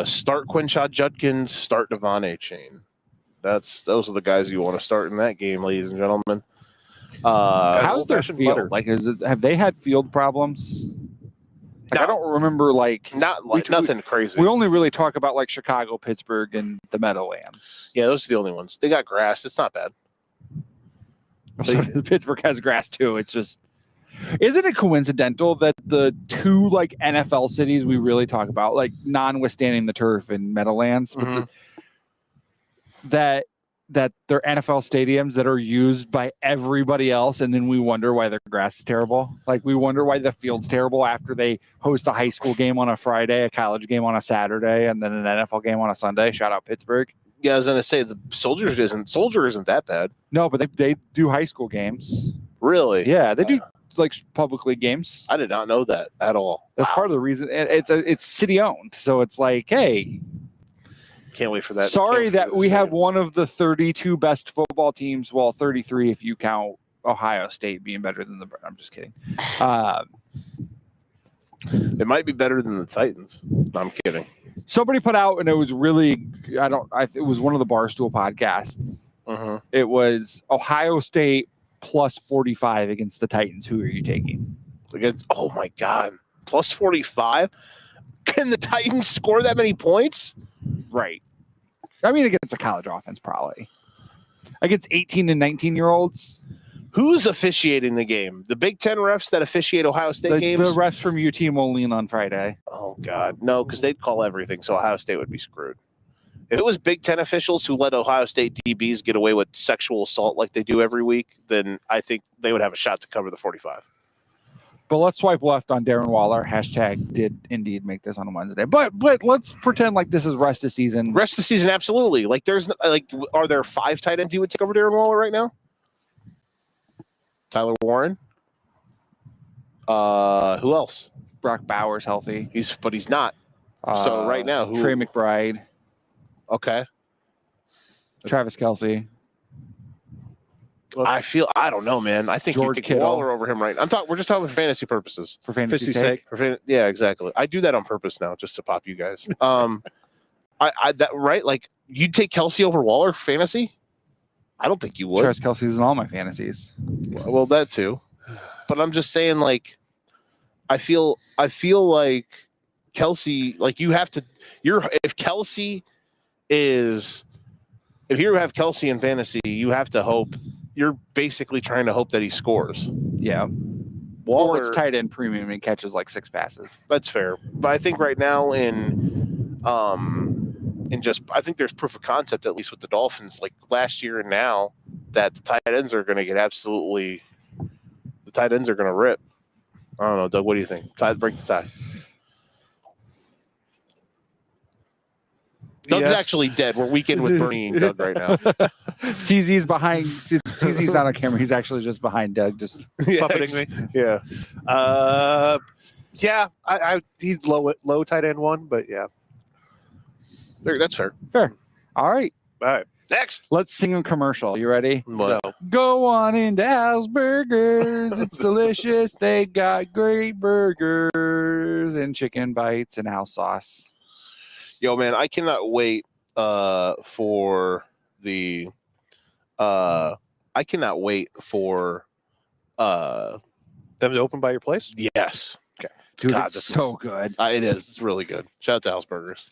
Start Quinshaw Judkins, start Devon Achane. Those are the guys you want to start in that game, ladies and gentlemen. How's their field? Have they had field problems? I don't remember nothing crazy. We only really talk about Chicago, Pittsburgh, and the Meadowlands. Yeah, those are the only ones. They got grass. It's not bad. Pittsburgh has grass too. It's just, isn't it coincidental that the 2 NFL cities we really talk about, notwithstanding the turf and Meadowlands, but that they're NFL stadiums that are used by everybody else, and then we wonder why their grass is terrible. We wonder why the field's terrible after they host a high school game on a Friday, a college game on a Saturday, and then an NFL game on a Sunday. Shout out Pittsburgh. Yeah, I was gonna say the Soldier isn't that bad. No, but they do high school games. Really? Yeah, they do public league games. I did not know that at all. That's part of the reason. It's city owned, so it's hey. Can't wait for that. Sorry that we have one of the 32 best football teams. Well, 33 if you count Ohio State being better than the. I'm just kidding. It might be better than the Titans. No, I'm kidding. Somebody put out, and it was really. It was one of the Barstool podcasts. It was Ohio State plus 45 against the Titans. Who are you taking? Oh my God, plus 45. Can the Titans score that many points? Right. I mean, against a college offense, probably. Against 18 and 19-year-olds. Who's officiating the game? The Big Ten refs that officiate Ohio State games? The refs from UT won't lean on Friday. Oh, God. No, because they'd call everything, so Ohio State would be screwed. If it was Big Ten officials who let Ohio State DBs get away with sexual assault like they do every week, then I think they would have a shot to cover the 45. But let's swipe left on Darren Waller. # did indeed make this on Wednesday. But let's pretend this is rest of season. Rest of the season, absolutely. Are there 5 tight ends you would take over Darren Waller right now? Tyler Warren. Who else? Brock Bowers healthy. But he's not. So right now, Trey McBride. Okay. Travis Kelce. I don't know, man. I think George you take Kittle. Waller over him right. We're just talking for fantasy purposes. For fantasy sake. Yeah, exactly. I do that on purpose now, just to pop you guys. You'd take Kelce over Waller for fantasy? I don't think you would. Travis Kelce's in all my fantasies. Well, that too. But I'm just saying, I feel like Kelce, you have to. If you have Kelce in fantasy, you have to hope. You're basically trying to hope that he scores. Yeah. Waller, or it's tight end premium and catches 6 passes. That's fair. But I think right now I think there's proof of concept, at least with the Dolphins, last year and now, that the tight ends are going to get the tight ends are going to rip. I don't know, Doug, what do you think? Break the tie. Doug's actually dead. We're weekend with Bernie and Doug right now. CZ's behind. CZ's not on camera. He's actually just behind Doug, just puppeting me. Yeah. Yeah. He's low tight end one, but yeah. That's fair. Fair. All right. All right. Next. Let's sing a commercial. You ready? What? Go on into Al's Burgers. It's delicious. They got great burgers and chicken bites and Al sauce. Yo, man, I cannot wait for the I cannot wait for Them to open by your place? yes. Dude, God, it's this- so good. It is. It's really good. Shout out to House Burgers.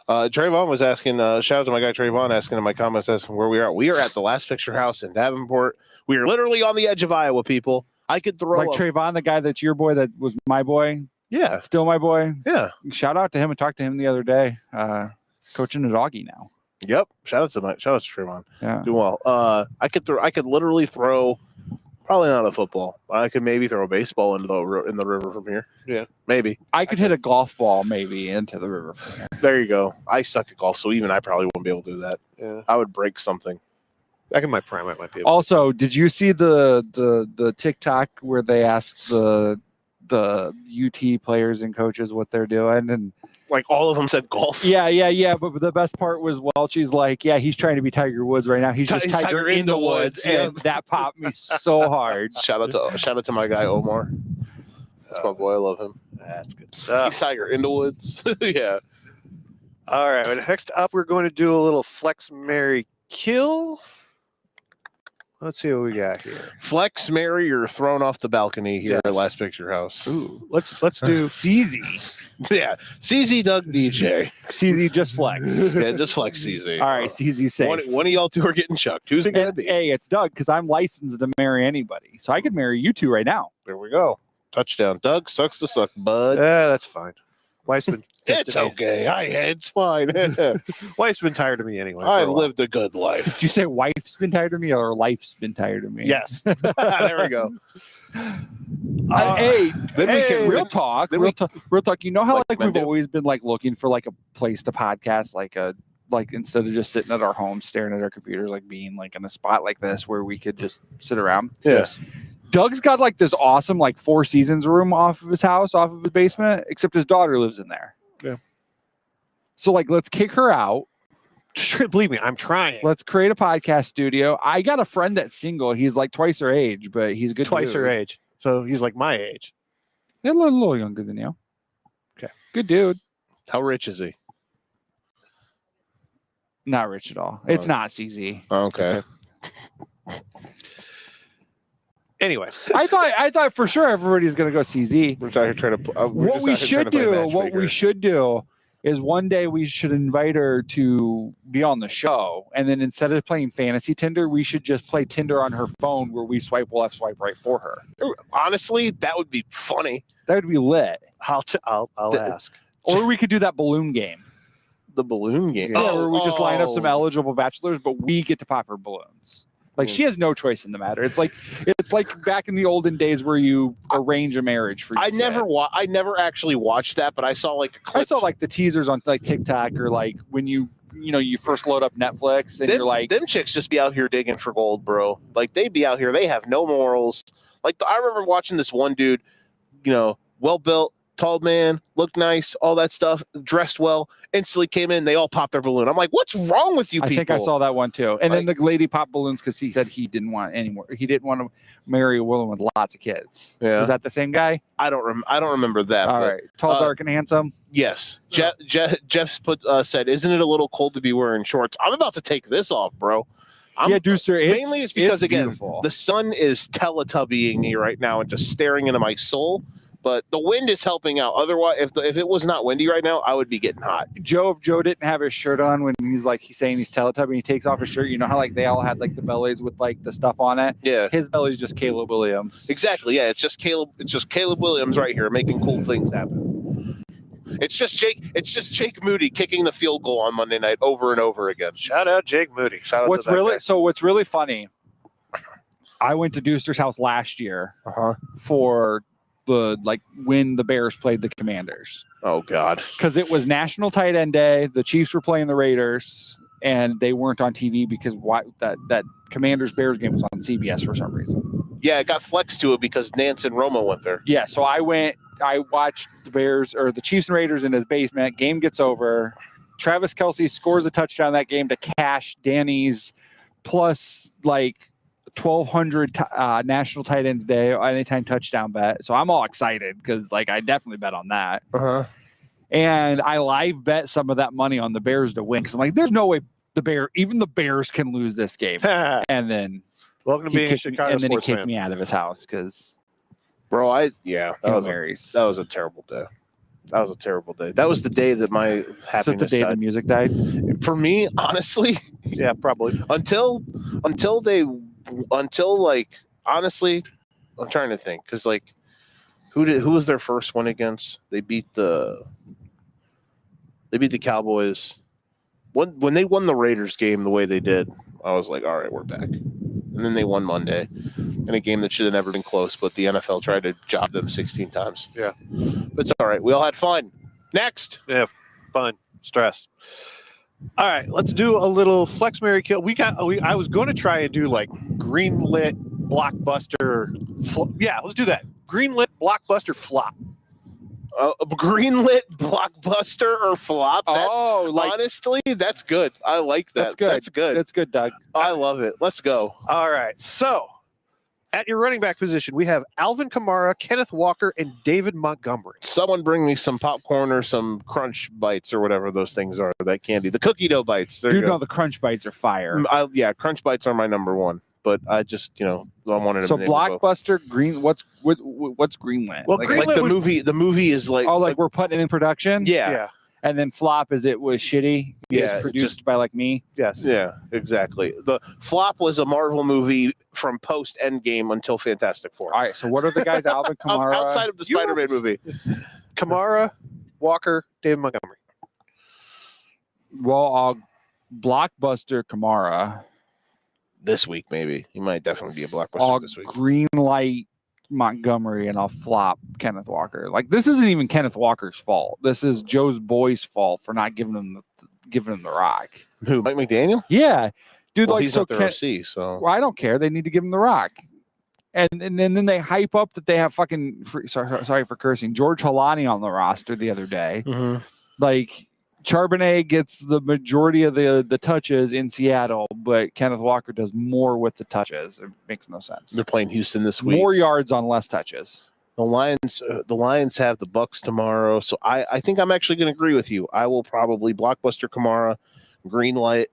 Trayvon was asking, shout out to my guy Trayvon asking in my comments, asking where we are. We are at the Last Picture House in Davenport. We are literally on the edge of Iowa, people. I could throw Like Trayvon, the guy that's your boy that was my boy, yeah. still my boy. Yeah. Shout out to him and talked to him the other day. Coaching a doggy now. Yep. Shout out to Trayvon. Yeah. Doing well. I could literally throw probably not a football. I could maybe throw a baseball into the river from here. Yeah. Maybe. I could hit a golf ball maybe into the river from here. There you go. I suck at golf, so even I probably wouldn't be able to do that. Yeah. I would break something. Back in my prime, I might be able Also, did you see the TikTok where they asked the UT players and coaches what they're doing? And Like all of them said golf. yeah. But the best part was Welchie's like, yeah, he's trying to be Tiger Woods right now. He's just He's Tiger in the woods, yeah. and that popped me so hard. Shout out to my guy Omar. That's my boy. I love him. That's good He's stuff. Tiger in the woods. Yeah. All right. Well, next up, we're going to do a little flex, marry, kill. Let's see what we got here. Flex, Mary, you're thrown off the balcony here Yes. at Last Picture House. Ooh, Let's do. CZ. Yeah. CZ Doug DJ. CZ just flex. Yeah, just flex CZ. All right, CZ safe. One of y'all two are getting chucked. Who's it going to And, be? hey, it's Doug because I'm licensed to marry anybody, so I could marry you two right now. There we go. Touchdown. Doug sucks to suck, bud. Yeah, that's fine. Wife's been. It's okay. It's fine. Wife's been tired of me anyway. for a I've while. lived a good life. Did you say wife's been tired of me or life's been tired of me? Yes. There we go. Hey, Then we can real talk. then Real talk. You know how Like like men we've do. always been like looking for like a place to podcast, like instead of just sitting at our home staring at our computers, like being like in a spot like this where we could just sit around. Yes. Doug's got like this awesome like Four Seasons room off of his house, off of his basement, except his daughter lives in there. Yeah. So like, let's kick her out. Believe me, I'm trying. Let's create a podcast studio. I got a friend that's single. He's like twice her age, but he's a good. Twice dude. her age. So he's like my age. He's a little younger than you. Okay. Good dude. How rich is he? Not rich at all. It's Oh. not CZ. Okay. Anyway, I thought for sure everybody's gonna go CZ. We're just out here trying to. What we should do is one day we should invite her to be on the show, and then instead of playing fantasy Tinder, we should just play Tinder on her phone where we swipe left, swipe right for her. Honestly, that would be funny. That would be lit. I'll ask. Or we could do that balloon game. The balloon game. Yeah, where we just line up some eligible bachelors, but we get to pop her balloons. Like she has no choice in the matter. It's like back in the olden days where you arrange a marriage for. I your kid. I never actually watched that, but I saw like a clip. I saw like the teasers on like TikTok or like when you first load up Netflix and them, you're like, them chicks just be out here digging for gold, bro. Like they'd be out here. They have no morals. Like I remember watching this one dude, well built, tall man, looked nice, all that stuff, dressed well. Instantly came in, they all popped their balloon. I'm like, what's wrong with you I people? think I saw that one too. And then the lady popped balloons because he said he didn't want any more. He didn't want to marry a woman with lots of kids. Yeah. Was that the same guy? I don't remember that. All but right. Tall, dark, and handsome. Yes. Jeff's said, isn't it a little cold to be wearing shorts? I'm about to take this off, bro. Yeah, Deucer. Mainly it's because, again, beautiful. the sun is Teletubbying me right now and just staring into my soul. But the wind is helping out. Otherwise, if it was not windy right now, I would be getting hot. if Joe didn't have his shirt on when he's saying he's Teletubby and he takes off his shirt, you know how like they all had like the bellies with like the stuff on it? Yeah. His belly's just Caleb Williams. Exactly. Yeah. It's just Caleb Williams right here making cool things happen. It's just Jake Moody kicking the field goal on Monday night over and over again. Shout out Jake Moody. Shout out What's to that really guy. what's really funny, I went to Deucer's house last year for the when the Bears played the Commanders. Oh God. Because it was National Tight End Day. The Chiefs were playing the Raiders, and they weren't on TV because that Commanders Bears game was on CBS for some reason. Yeah, it got flexed to it because Nance and Romo went there. Yeah, so I watched the Bears or the Chiefs and Raiders in his basement. Game gets over. Travis Kelce scores a touchdown that game to cash Danny's plus like 1,200 national tight ends day anytime touchdown bet. So I'm all excited because like I definitely bet on that. And I live bet some of that money on the Bears to win because I'm like, there's no way even the Bears can lose this game. And then welcome to being a Chicago and then he sports kicked fan. me out of his house because Bro, that was a terrible day. That was a terrible day. That was the day that my happiness Is that the day died. the music died? For me, honestly, Yeah, probably. until like honestly, I'm trying to think because like who was their first win against? They beat the Cowboys. When they won the Raiders game the way they did, I was like, all right, we're back. And then they won Monday in a game that should have never been close, but the NFL tried to job them 16 times. Yeah. But it's all right. We all had fun. Next. Yeah, fun, stress. All right, let's do a little flex, marry, kill. I was going to try and do like greenlit blockbuster. Yeah, let's do that. Greenlit blockbuster flop. A greenlit blockbuster or flop? Honestly, that's good. I like that. That's good. That's good. That's good, Doug. I love it. Let's go. All right, so at your running back position, we have Alvin Kamara, Kenneth Walker, and David Montgomery. Someone bring me some popcorn or some crunch bites or whatever those things are. That candy, the cookie dough bites. There you go. No, the crunch bites are fire. Yeah, crunch bites are my number one. But I just, I wanted to. So blockbuster green. What's greenlit? Well, like, greenlit like the movie. The movie is like. oh, like we're putting it in production. Yeah. And then flop is it was shitty. Yeah, It's produced by like me. Yes. Yeah, exactly. The flop was a Marvel movie from post Endgame until Fantastic Four. All right. So what are the guys? Alvin Kamara. Outside of the Spider-Man movie. Kamara, Walker, David Montgomery. Well, blockbuster Kamara. This week, maybe. He might definitely be a blockbuster I'll this week. green light Montgomery and I'll flop Kenneth Walker. Like this isn't even Kenneth Walker's fault. This is Joe's boy's fault for not giving him the rock. Who? Mike McDaniel? Yeah, dude. Well, like he's so up there OC, so. well, I don't care. They need to give him the rock. And then they hype up that they have fucking sorry for cursing George Halani on the roster the other day. Mm-hmm. Like Charbonnet gets the majority of the touches in Seattle, but Kenneth Walker does more with the touches. It makes no sense. They're playing Houston this week. More yards on less touches. The Lions have the Bucks tomorrow, so I think I'm actually going to agree with you. I will probably blockbuster Kamara, greenlit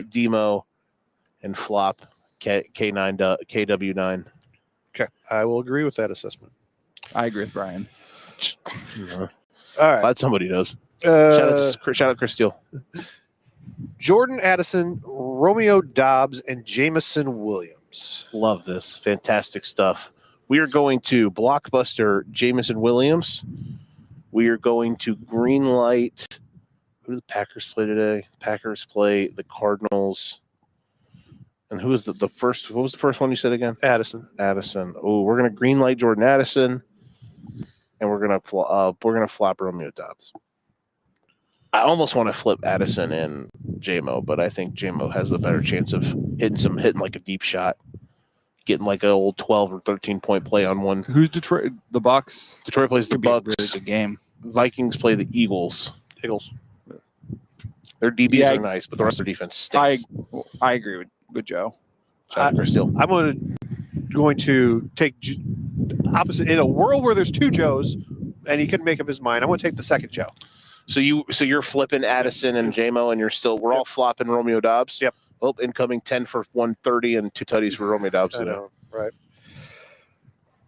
Demo, and flop KW9. Okay, I will agree with that assessment. I agree with Brian. All right. Glad somebody knows. Shout out Chris Steele. Jordan Addison, Romeo Dobbs, and Jamison Williams. Love this. Fantastic stuff. We are going to blockbuster Jamison Williams. We are going to greenlight. Who do the Packers play today? Packers play the Cardinals. And who was the first? What was the first one you said again? Addison. Oh, we're gonna greenlight Jordan Addison, and we're gonna flop Romeo Dobbs. I almost want to flip Addison and JMO, but I think JMO has a better chance of hitting like a deep shot, getting like an old 12 or 13 point play on one. Who's Detroit? The Bucks. Detroit plays the Bucks. Really good game. Vikings play the Eagles. Eagles. Their DBs are nice, but the rest of their defense stinks. I agree with Joe. Shout out Chris Steele. I'm going to take opposite in a world where there's two Joes, and he couldn't make up his mind. I'm going to take the second Joe. So you're flipping Addison and JMO, and we're all flopping Romeo Dobbs. Yep. Oh, incoming 10 for 130 and 2 tutties for Romeo Dobbs I today. know, right.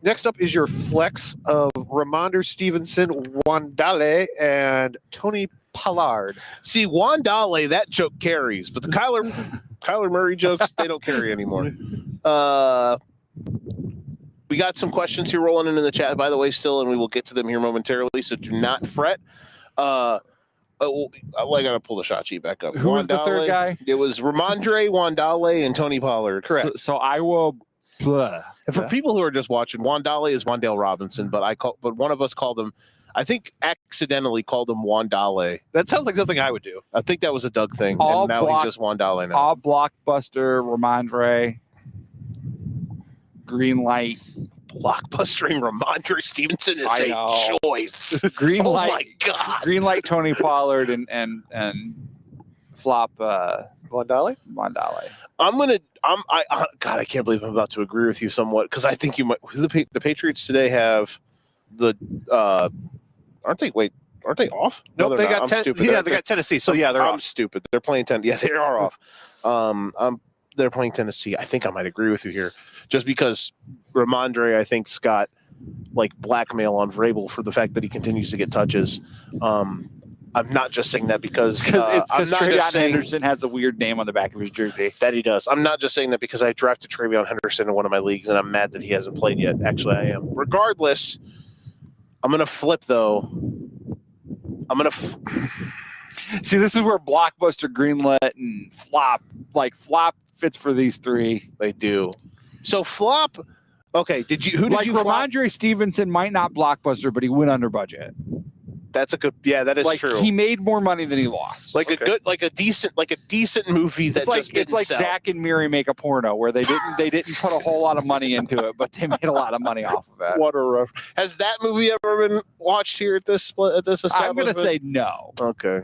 Next up is your flex of Ramondre Stevenson, Wandale, and Tony Pollard. See, Wandale, that joke carries, but the Kyler Murray jokes, they don't carry anymore. We got some questions here rolling in the chat, by the way, still, and we will get to them here momentarily, so do not fret. I got to pull the shot sheet back up. Who was the third guy? It was Ramondre, Wandale, and Tony Pollard. Correct. So I will. And for people who are just watching, Wandale is Wandale Robinson, but one of us called him. I think accidentally called him Wandale. That sounds like something I would do. I think that was a Doug thing, and now he's just Wandale now. All blockbuster Ramondre, green light blockbustering Ramondre Stevenson is I a know. choice. Green Oh light. my God. Green light. Tony Pollard and flop Mondale? Mondale. God, I can't believe I'm about to agree with you somewhat because I think you might. The Patriots today have the aren't they off? Nope, they they're not. got I'm stupid. Yeah, they got Tennessee. So yeah, they're I'm off. stupid. They're playing Yeah, they are off. They're playing Tennessee. I think I might agree with you here, just because Ramondre, I think, got like blackmail on Vrabel for the fact that he continues to get touches. I'm not just saying that because I'm not just saying Henderson has a weird name on the back of his jersey. that he does. I'm not just saying that because I drafted Travion Henderson in one of my leagues and I'm mad that he hasn't played yet. Actually, I am. Regardless, I'm going to flip, though. I'm going to See, this is where blockbuster, greenlit, and flop fits for these three. They do. So flop. Okay, who did you flop? Ramondre Stevenson might not blockbuster, but he went under budget. That's a good. Yeah, that is true. He made more money than he lost. A decent movie that just didn't sell. Zach and Miri make a porno where they didn't put a whole lot of money into it, but they made a lot of money off of it. What a rough. Has that movie ever been watched here at this establishment? I'm gonna say no. Okay.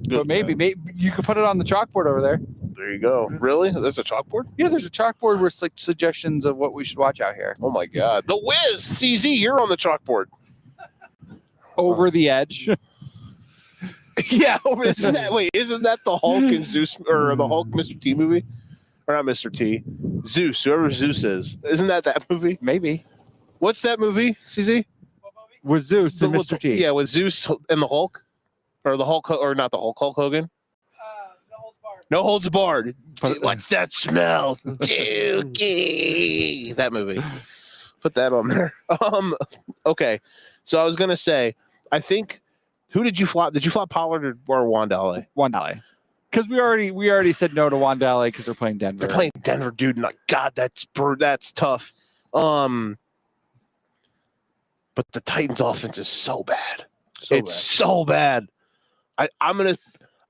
Good, But maybe you could put it on the chalkboard over there. There you go. Really? There's a chalkboard? Yeah, there's a chalkboard with like suggestions of what we should watch out here. Oh my God. The Wiz, CZ, you're on the chalkboard. Over the Edge. Yeah, isn't that the Hulk and Zeus, or the Hulk Mr. T movie? Or not Mr. T, Zeus, whoever Zeus is. Isn't that movie? Maybe. What's that movie, CZ? With Zeus and Mr. T. Yeah, with Zeus and the Hulk? Or the Hulk, or not the Hulk Hogan? No Holds Barred. What's that smell? Dookie. That movie. Put that on there. Okay. So I was gonna say, I think, who did you flop? Did you flop Pollard or Wandale? Wandale. Because we already said no to Wandale because they're playing Denver. They're playing Denver, dude. And God, that's tough. But the Titans' offense is so bad. So bad.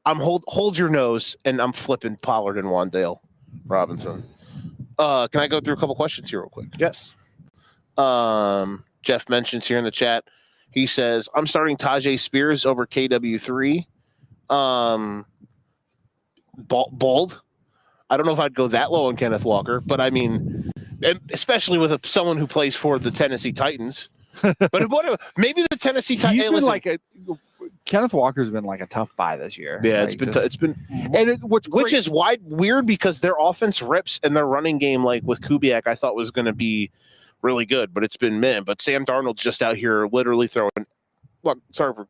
Hold your nose, and I'm flipping Pollard and Wandale Robinson. Can I go through a couple questions here real quick? Yes. Jeff mentions here in the chat. He says, I'm starting Tajay Spears over KW3. Bold. I don't know if I'd go that low on Kenneth Walker, but I mean, especially with someone who plays for the Tennessee Titans. But maybe the Tennessee Titans. Kenneth Walker's been like a tough buy this year. Yeah, like it's been, which is weird because their offense rips and their running game, like with Kubiak, I thought was going to be really good, but it's been meh. But Sam Darnold's just out here literally throwing. Look, sorry for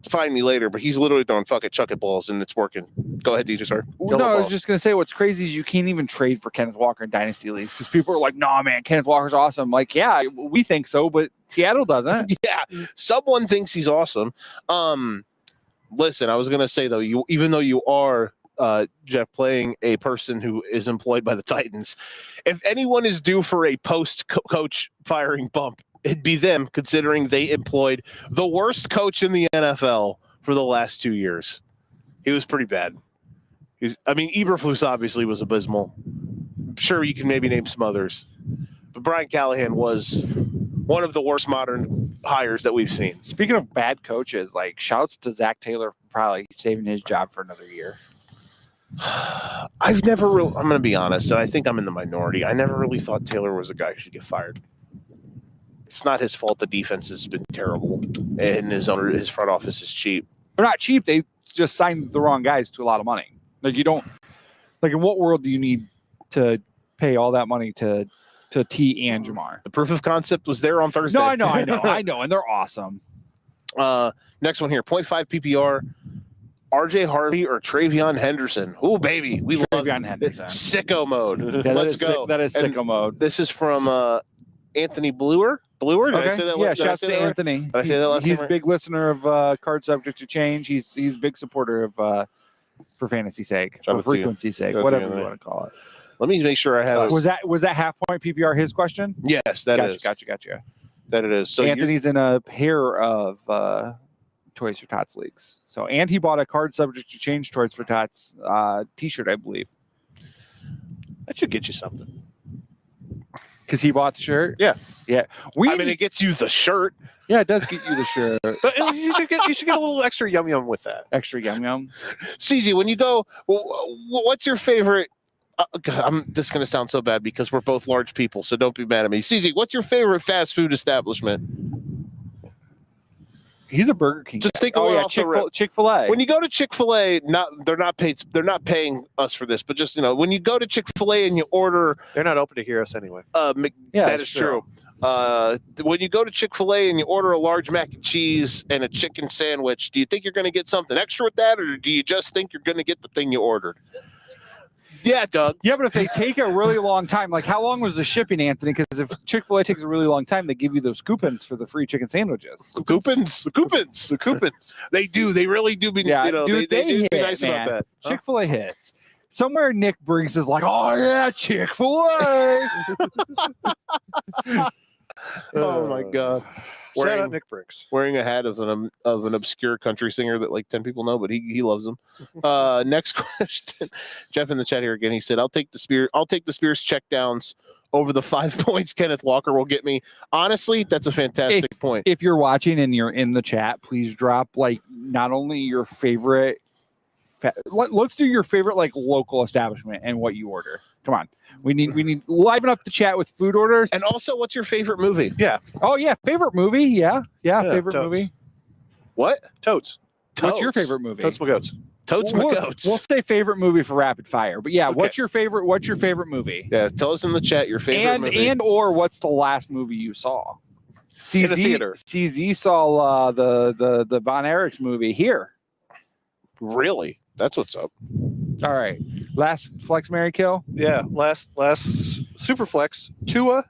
find me later, but he's literally throwing chuck it balls and it's working. Go ahead, DJ. Sorry. No, I was just gonna say what's crazy is you can't even trade for Kenneth Walker in dynasty leagues because people are like, "Nah, man, Kenneth Walker's awesome." Like, yeah, we think so, but Seattle doesn't. Yeah, someone thinks he's awesome. Listen, I was gonna say though, even though you are Jeff playing a person who is employed by the Titans, if anyone is due for a post-coach firing bump, it'd be them, considering they employed the worst coach in the NFL for the last 2 years. He was pretty bad. Eberflus obviously was abysmal. I'm sure you can maybe name some others. But Brian Callahan was one of the worst modern hires that we've seen. Speaking of bad coaches, like shouts to Zach Taylor for probably saving his job for another year. I'm going to be honest, and I think I'm in the minority. I never really thought Taylor was a guy who should get fired. It's not his fault. The defense has been terrible, and his front office is cheap. They're not cheap. They just signed the wrong guys to a lot of money. Like, you don't, like, in what world do you need to pay all that money to T and Jamar? The proof of concept was there on Thursday. No, I know, and they're awesome. Next one here, 0.5 PPR. RJ Harvey or Travion Henderson? Oh, baby. We love Travion Henderson. Sicko mode. Yeah, Let's go. That is sicko mode. This is from Anthony Bluer. Did I say that? Yeah, shouts to Anthony. Did I say that last He's name a big listener of Card Subject to Change. He's a big supporter of for fantasy's sake, for frequency's sake, whatever you want to call it. Let me make sure I have. Was that half point PPR his question? Yes, that is. Gotcha. That it is. So Anthony's in a pair of Toys for Tots leagues. So, and he bought a Card Subject to Change Toys for Tots T-shirt, I believe. That should get you something. Because he bought the shirt? Yeah. Yeah. It gets you the shirt. Yeah, it does get you the shirt. But you should get a little extra yum yum with that. Extra yum yum. CZ, when you go, what's your favorite? This is going to sound so bad because we're both large people, so don't be mad at me. CZ, what's your favorite fast food establishment? He's a Burger King. Just guy. think off the rip. Chick-fil-A. When you go to Chick-fil-A, they're not paying us for this, but just when you go to Chick-fil-A and you order, They're not open to hear us anyway. that is true. When you go to Chick-fil-A and you order a large mac and cheese and a chicken sandwich, do you think you're going to get something extra with that, or do you just think you're going to get the thing you ordered? Yeah, Doug. Yeah, but if they take a really long time, like how long was the shipping, Anthony? Because if Chick-fil-A takes a really long time, they give you those coupons for the free chicken sandwiches. The coupons. They do. They really do. Yeah, dude, they do hit, be nice man. about that. Huh? Chick-fil-A hits. Somewhere Nick Briggs is like, oh yeah, Chick-fil-A. Oh my God. Shout out Nick Briggs. Wearing a hat of an obscure country singer that like 10 people know, but he loves him. Next question. Jeff in the chat here again. He said, I'll take the Spears checkdowns over the 5 points Kenneth Walker will get me. Honestly, that's a fantastic point. If you're watching and you're in the chat, please drop like not only your favorite. Let's do your favorite like local establishment and what you order. Come on. We need liven up the chat with food orders. And also, what's your favorite movie? Yeah. Oh yeah, favorite movie. Yeah, favorite Totes. movie. What? Totes. What's your favorite movie? Totes my goats. Totes my goats. We'll say favorite movie for rapid fire. But yeah, Okay. what's your favorite movie? Yeah, tell us in the chat your favorite movie. And or what's the last movie you saw? In the theater. CZ saw the Von Erichs movie here. Really? That's what's up. All right. Last flex, marry, kill. Yeah. Last super flex. Tua,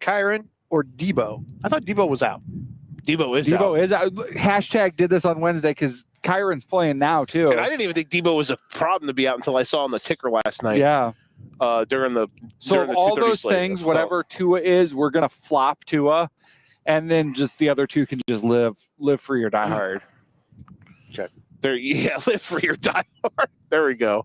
Kyron, or Debo. I thought Debo was out. Debo is out. Debo is out. Hashtag did this on Wednesday because Kyron's playing now too. And I didn't even think Debo was a problem to be out until I saw on the ticker last night. Yeah. During the all 2:30 those slate. things, whatever Tua is, we're gonna flop Tua, and then just the other two can just live free or die hard. Live free or die hard. There we go.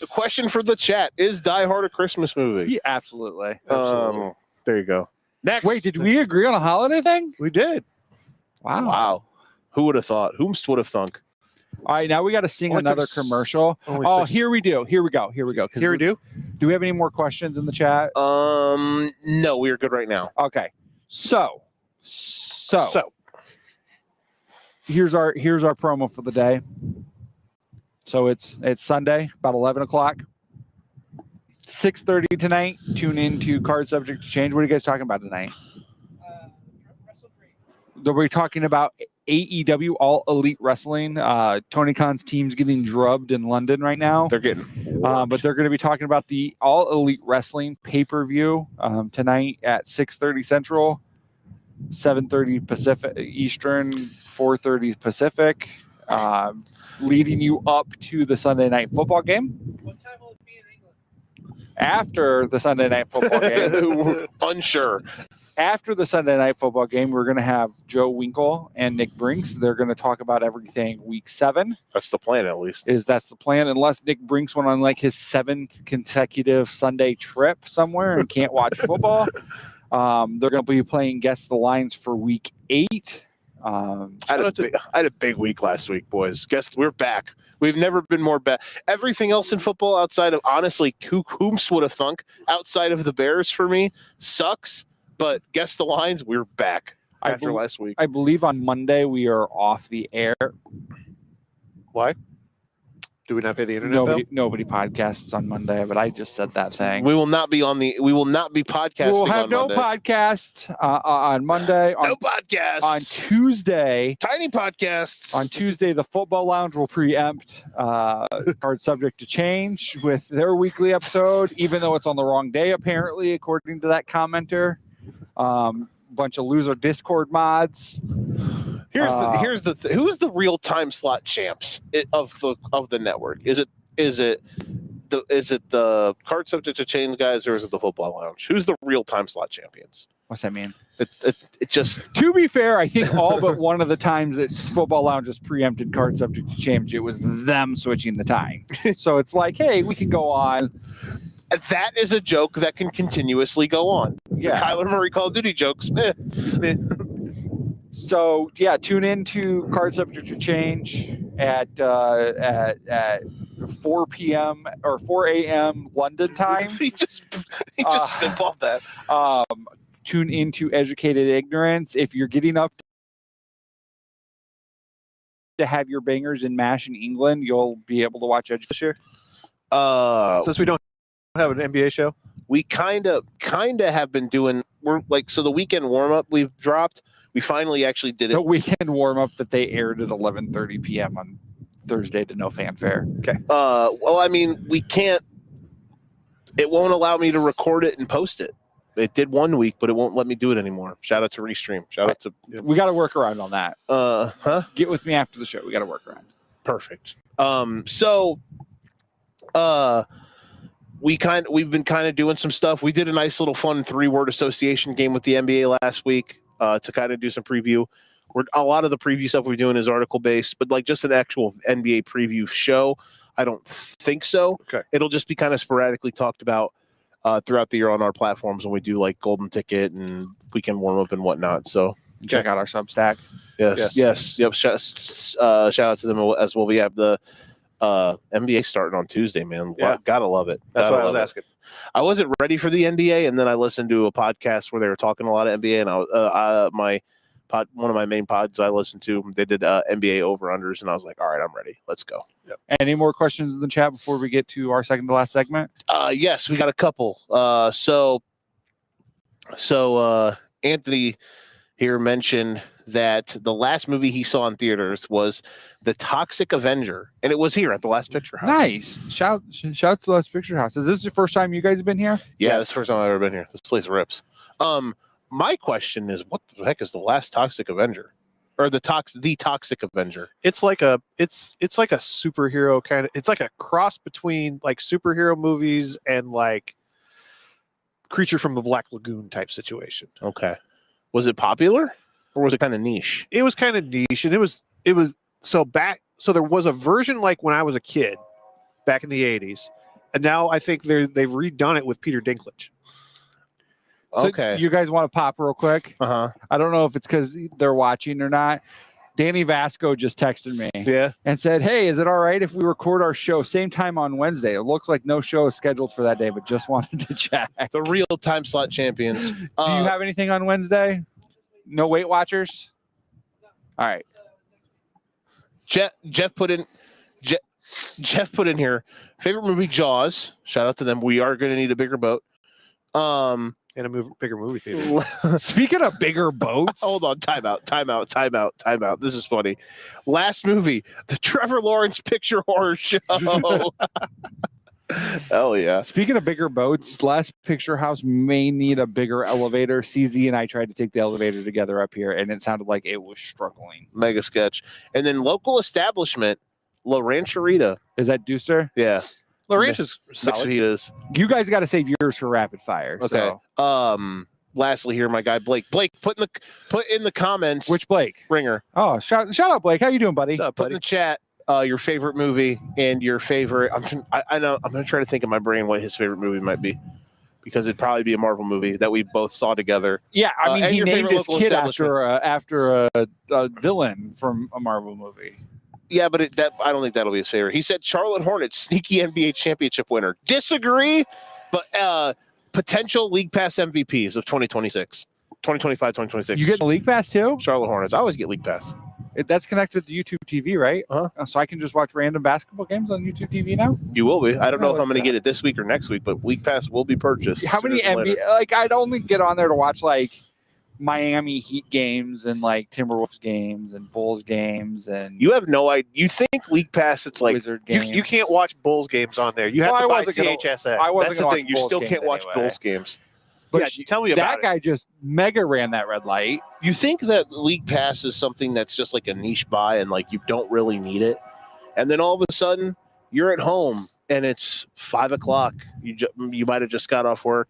Question for the chat: is Die Hard a Christmas movie? Yeah, absolutely. There you go. Next. Wait, did we agree on a holiday thing? We did. Wow. Who would have thought? Whomst would have thunk? All right, now we got to sing Only another took commercial. only six. Here we go. 'Cause Here we do. Do we have any more questions in the chat? No, we are good right now. Okay. So here's our promo for the day. So it's Sunday, about 11 o'clock. 6:30 tonight. Tune in to Card Subject to Change. What are you guys talking about tonight? We're talking about AEW, All Elite Wrestling. Tony Khan's team's getting drubbed in London right now. They're getting But they're going to be talking about the All Elite Wrestling pay-per-view tonight at 6:30 Central, 7:30 Pacific Eastern, 4:30 Pacific, leading you up to the Sunday Night Football game. What time will it be in England? After the Sunday Night Football game. unsure. After the Sunday Night Football game, we're going to have Joe Winkle and Nick Brinks. They're going to talk about everything Week 7. That's the plan, at least. That's the plan, unless Nick Brinks went on like his 7th consecutive Sunday trip somewhere and can't watch football. They're going to be playing Guess the Lines for Week 8. I had a big week last week, boys. Guess we're back. We've never been more back. Everything else in football outside of, honestly, whomst would have thunk, outside of the Bears for me, sucks. But Guess the Lines, we're back after last week. I believe on Monday we are off the air. Why? Do we not pay the internet bill? Nobody podcasts on Monday, but I just said that thing. We will not be podcasting. We'll have on no Monday. podcast on Monday. No podcasts. On Tuesday. Tiny podcasts. On Tuesday, the Football Lounge will preempt Card Subject to Change with their weekly episode, even though it's on the wrong day, apparently, according to that commenter. Bunch of loser Discord mods. Who's the real time slot champs of the network? Is it the Card Subject to Change guys, or is it the Football Lounge? Who's the real time slot champions? What's that mean? It just, to be fair, I think all but one of the times that Football Lounge was preempted Card Subject to Change, it was them switching the time. So it's like, hey, we can go on. that is a joke that can continuously go on. Yeah. Kyler Murray Call of Duty jokes. So yeah, tune in to Card Subject to Change at 4 p.m. or 4 a.m. London time. he just spitballed that. Tune into Educated Ignorance. If you're getting up to have your bangers in MASH in England, you'll be able to watch this year. Since we don't have an NBA show, we kind of have been doing. We're like, so the weekend warm up we've dropped. We finally actually did it. The weekend warm up that they aired at 11:30 p.m. on Thursday to no fanfare. Okay. Well, I mean, we can't. It won't allow me to record it and post it. It did one week, but it won't let me do it anymore. Shout out to Restream. Shout out to. We got to work around on that. Huh? Get with me after the show. We got to work around. Perfect. We've been kind of doing some stuff. We did a nice little fun 3-word association game with the NBA last week to kind of do some preview. A lot of the preview stuff we're doing is article based, but like just an actual NBA preview show, I don't think so. Okay. It'll just be kind of sporadically talked about throughout the year on our platforms when we do like Golden Ticket and weekend warm up and whatnot. So check out our Substack. Yes. Yep. Shout out to them as well. We have the NBA starting on Tuesday, man. Yeah. Gotta love it. that's what I was asking. I wasn't ready for the NBA, and then I listened to a podcast where they were talking a lot of NBA, and one of my main pods I listened to, they did NBA over-unders, and I was like, all right, I'm ready. Let's go. Yep. Any more questions in the chat before we get to our second to last segment? Yes, we got a couple. So Anthony here mentioned that the last movie he saw in theaters was The Toxic Avenger, and it was here at the Last Picture House. Nice. Shout to the Last Picture House. Is this the first time you guys have been here? Yeah, this is the first time I've ever been here. This place rips. My question is, what the heck is the last Toxic Avenger, or the Toxic Avenger? It's like a superhero kind of. It's like a cross between like superhero movies and like Creature from the Black Lagoon type situation. Okay, was it popular or was it kind of niche? It was kind of niche, and it was so there was a version like when I was a kid back in the 80s, and now I think they've redone it with Peter Dinklage. So Okay. you guys want to pop real quick? Uh-huh. I don't know if it's because they're watching or not. Danny Vasco just texted me Yeah. and said, hey, is it all right if we record our show same time on Wednesday? It looks like no show is scheduled for that day, but just wanted to check. The real time slot champions. Do you have anything on Wednesday? No Weight Watchers? All right. Jeff put in here, favorite movie, Jaws. Shout out to them. We are going to need a bigger boat. In a bigger movie theater. Speaking of bigger boats. Hold on. Time out. This is funny. Last movie, the Trevor Lawrence Picture Horror Show. Hell yeah. Speaking of bigger boats, Last Picture House may need a bigger elevator. CZ and I tried to take the elevator together up here, and it sounded like it was struggling. Mega sketch. And then local establishment, La Rancherita. Is that Deucer? Yeah. La Ranch's Mixed solid. fajitas. You guys got to save yours for rapid fire. Okay. So. Lastly here, my guy Blake. Blake, put in the comments. Which Blake? Ringer? Oh, shout out, Blake. How you doing, buddy? What's up, Put in buddy? the chat your favorite movie and your favorite. I know. I'm gonna try to think in my brain what his favorite movie might be, because it'd probably be a Marvel movie that we both saw together. Yeah, I mean, and he your named favorite his local kid establishment. after a villain from a Marvel movie. Yeah, but I don't think that'll be his favorite. He said Charlotte Hornets, sneaky NBA championship winner. Disagree, but potential League Pass MVPs of 2026, 2025, 2026. You get the League Pass too? Charlotte Hornets. I always get League Pass. That's connected to YouTube TV, right? Uh-huh. So I can just watch random basketball games on YouTube TV now? You will be. I don't know if like I'm going to that. get it this week or next week, but League Pass will be purchased. How many sooner than later. NBA? Like, I'd only get on there to watch like Miami Heat games and like Timberwolves games and Bulls games and You have no idea. You think League Pass? It's like Wizard You games. can't watch Bulls games on there. You have Well, to I buy wasn't gonna- CHSA. I wasn't that's the gonna thing. watch You Bulls still games can't watch anyway. Bulls games. But Yeah, tell me about that it. guy just mega ran that red light. You think that League Pass is something that's just like a niche buy and like you don't really need it, and then all of a sudden you're at home and it's 5 o'clock. You might have just got off work,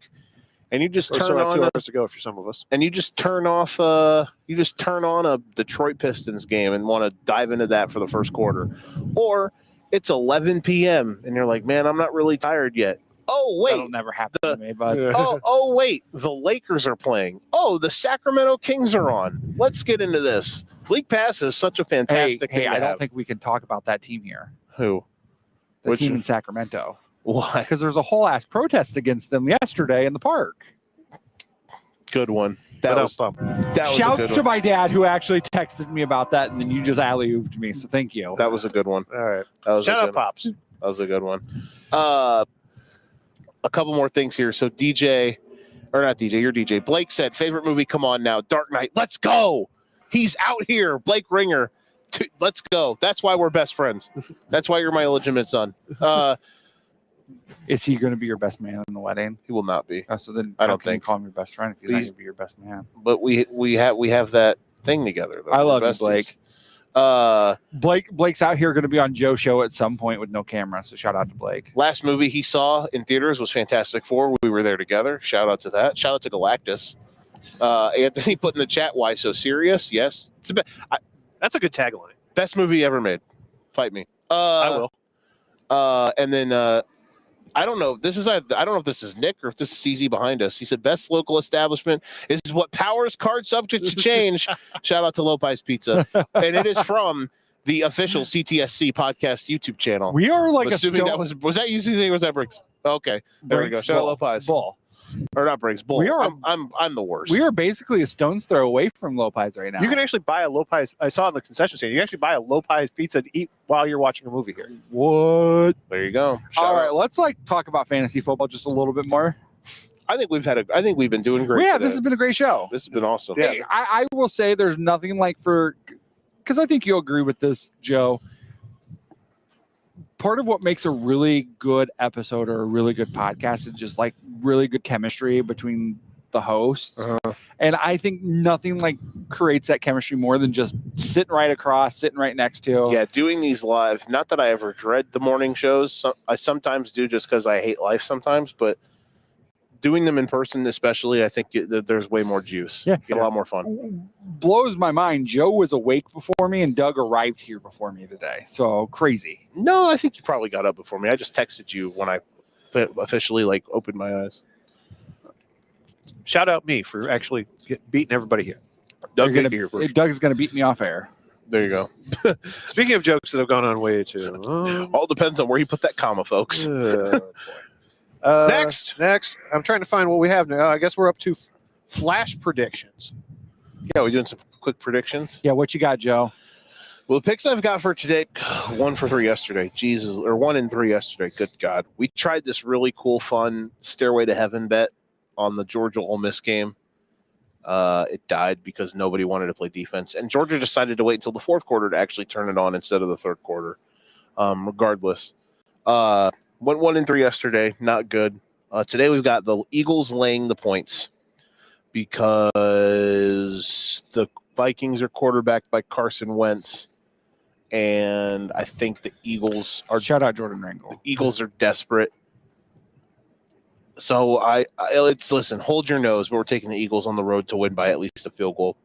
and you just Or turn still have 2 on hours to go for some of us. and you just turn on a Detroit Pistons game and want to dive into that for the first quarter, or it's 11 p.m. and you're like, man, I'm not really tired yet. Oh, That'll wait. never happen to me, but Oh, wait. The Lakers are playing. Oh, the Sacramento Kings are on. Let's get into this. League Pass is such a fantastic thing to I don't have. think we can talk about that team here. Who? The Which team one? in Sacramento. Why? Because there's a whole ass protest against them yesterday in the park. Good one. That was a Shouts good to one. my dad who actually texted me about that, and then you just alley-ooped me. So thank you. That was a good one. All right. That was Shout a out, good Pops. That was a good one. A couple more things here. So DJ, or not DJ, you're DJ. Blake said, favorite movie, come on now, Dark Knight. Let's go. He's out here. Blake Ringer. Let's go. That's why we're best friends. That's why you're my illegitimate son. Is he going to be your best man in the wedding? He will not be. Oh, so then I how don't can you think. call him your best friend if he's not going to be your best man? But we have that thing together. Though. I love We're you, besties. Blake. Blake's out here going to be on Joe's show at some point with no camera. So shout out to Blake. Last movie he saw in theaters was Fantastic Four. We were there together. Shout out to that. Shout out to Galactus. Anthony put in the chat, why so serious? Yes. That's a good tagline. Best movie ever made. Fight me. I will. And then I don't know. I don't know if this is Nick or if this is CZ behind us. He said best local establishment is what powers card subject to change. Shout out to Lopez Pizza. And it is from the official CTSC podcast YouTube channel. We are like I'm a assuming stone. was that you, CZ, or was that Briggs? Okay. There we go. Shout out Lopez. Bull. Or not Briggs. Bull. We are- I'm the worst. We are basically a stone's throw away from Lopez right now. You can actually buy a Lopez. I saw in the concession stand. You can actually buy a Lopez pizza to eat while you're watching a movie here. What? There you go. Shout All out. right, let's talk about fantasy football just a little bit more. I think we've been doing great. Yeah, today. this has been a great show. This has been awesome. Yeah. Hey, I will say there's nothing like because I think you'll agree with this, Joe. Part of what makes a really good episode or a really good podcast is just like really good chemistry between the hosts. And I think nothing like creates that chemistry more than just sitting right across, sitting right next to. Yeah, doing these live, not that I ever dread the morning shows. I sometimes do just because I hate life sometimes, but doing them in person especially, I think there's way more juice. Yeah. Get a lot more fun. Blows my mind. Joe was awake before me and Doug arrived here before me today. So crazy. No, I think you probably got up before me. I just texted you when I officially opened my eyes. Shout out me for actually beating everybody here. Doug, You're get here first. Doug's going to beat me off air. There you go. Speaking of jokes that have gone on way too. All depends on where you put that comma, folks. Next, I'm trying to find what we have now. I guess we're up to flash predictions. Yeah, we're doing some quick predictions. Yeah, what you got, Joe? Well, the picks I've got for today, 1 for 3 yesterday. Jesus, or 1 and 3 yesterday. Good God. We tried this really cool, fun Stairway to Heaven bet on the Georgia Ole Miss game. It died because nobody wanted to play defense. And Georgia decided to wait until the fourth quarter to actually turn it on instead of the third quarter. Regardless. Went 1 and 3 yesterday. Not good. Today we've got the Eagles laying the points because the Vikings are quarterbacked by Carson Wentz. And I think the Eagles are Shout out Jordan Rangel. Eagles are desperate. So listen, hold your nose, but we're taking the Eagles on the road to win by at least a field goal.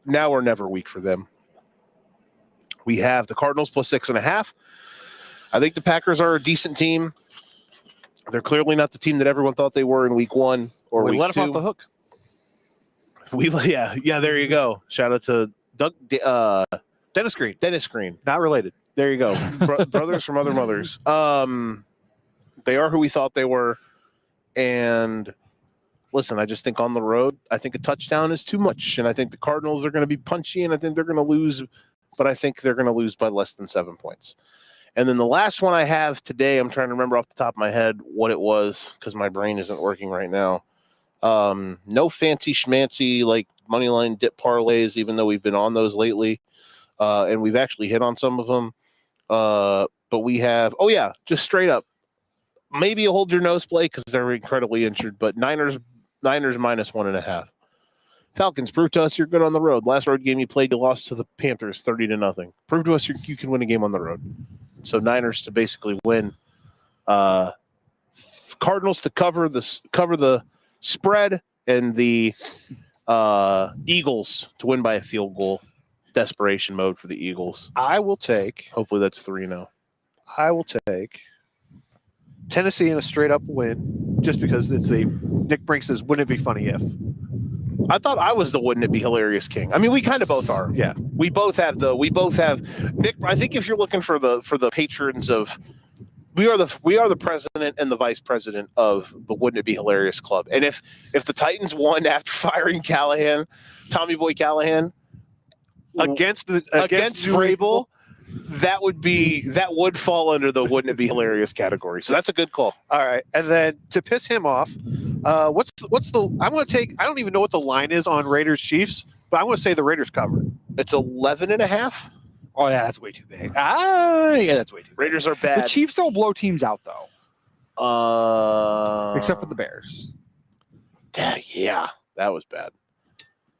Now or never week for them. We have the Cardinals plus 6.5. I think the Packers are a decent team. They're clearly not the team that everyone thought they were in week 1 or We week let 2. them off the hook. Yeah, there you go. Shout out to Doug Dennis Green, Dennis Green. not related. There you go. Brothers from other mothers. They are who we thought they were. And listen, I just think on the road, I think a touchdown is too much. And I think the Cardinals are going to be punchy, and I think they're going to lose. But I think they're going to lose by less than 7 points. And then the last one I have today, I'm trying to remember off the top of my head what it was because my brain isn't working right now. No fancy schmancy like moneyline dip parlays, even though we've been on those lately. And we've actually hit on some of them. But we have, just straight up. Maybe a hold your nose play because they're incredibly injured, but Niners minus 1.5. Falcons, prove to us you're good on the road. Last road game you played, you lost to the Panthers 30-0. Prove to us you can win a game on the road. So Niners to basically win. Cardinals to cover the spread, and the Eagles to win by a field goal. Desperation mode for the Eagles. I will take Hopefully that's 3-0. I will take Tennessee in a straight up win, just because it's a Nick Brink says, wouldn't it be funny if? I thought I was the wouldn't it be hilarious king. I mean, we kind of both are. Yeah. We both have Nick. I think if you're looking for the patrons of, we are the president and the vice president of the Wouldn't It Be Hilarious Club. And if the Titans won after firing Callahan, Tommy Boy Callahan, against Vrabel, that would fall under the Wouldn't It Be Hilarious category. So that's a good call. All right. And then to piss him off, what's the I'm going to take, I don't even know what the line is on Raiders Chiefs, but I'm going to say the Raiders cover. It's 11.5. Oh, yeah, that's way too big. Yeah, that's way too big. Raiders are bad. The Chiefs don't blow teams out, though. Except for the Bears. Yeah, that was bad.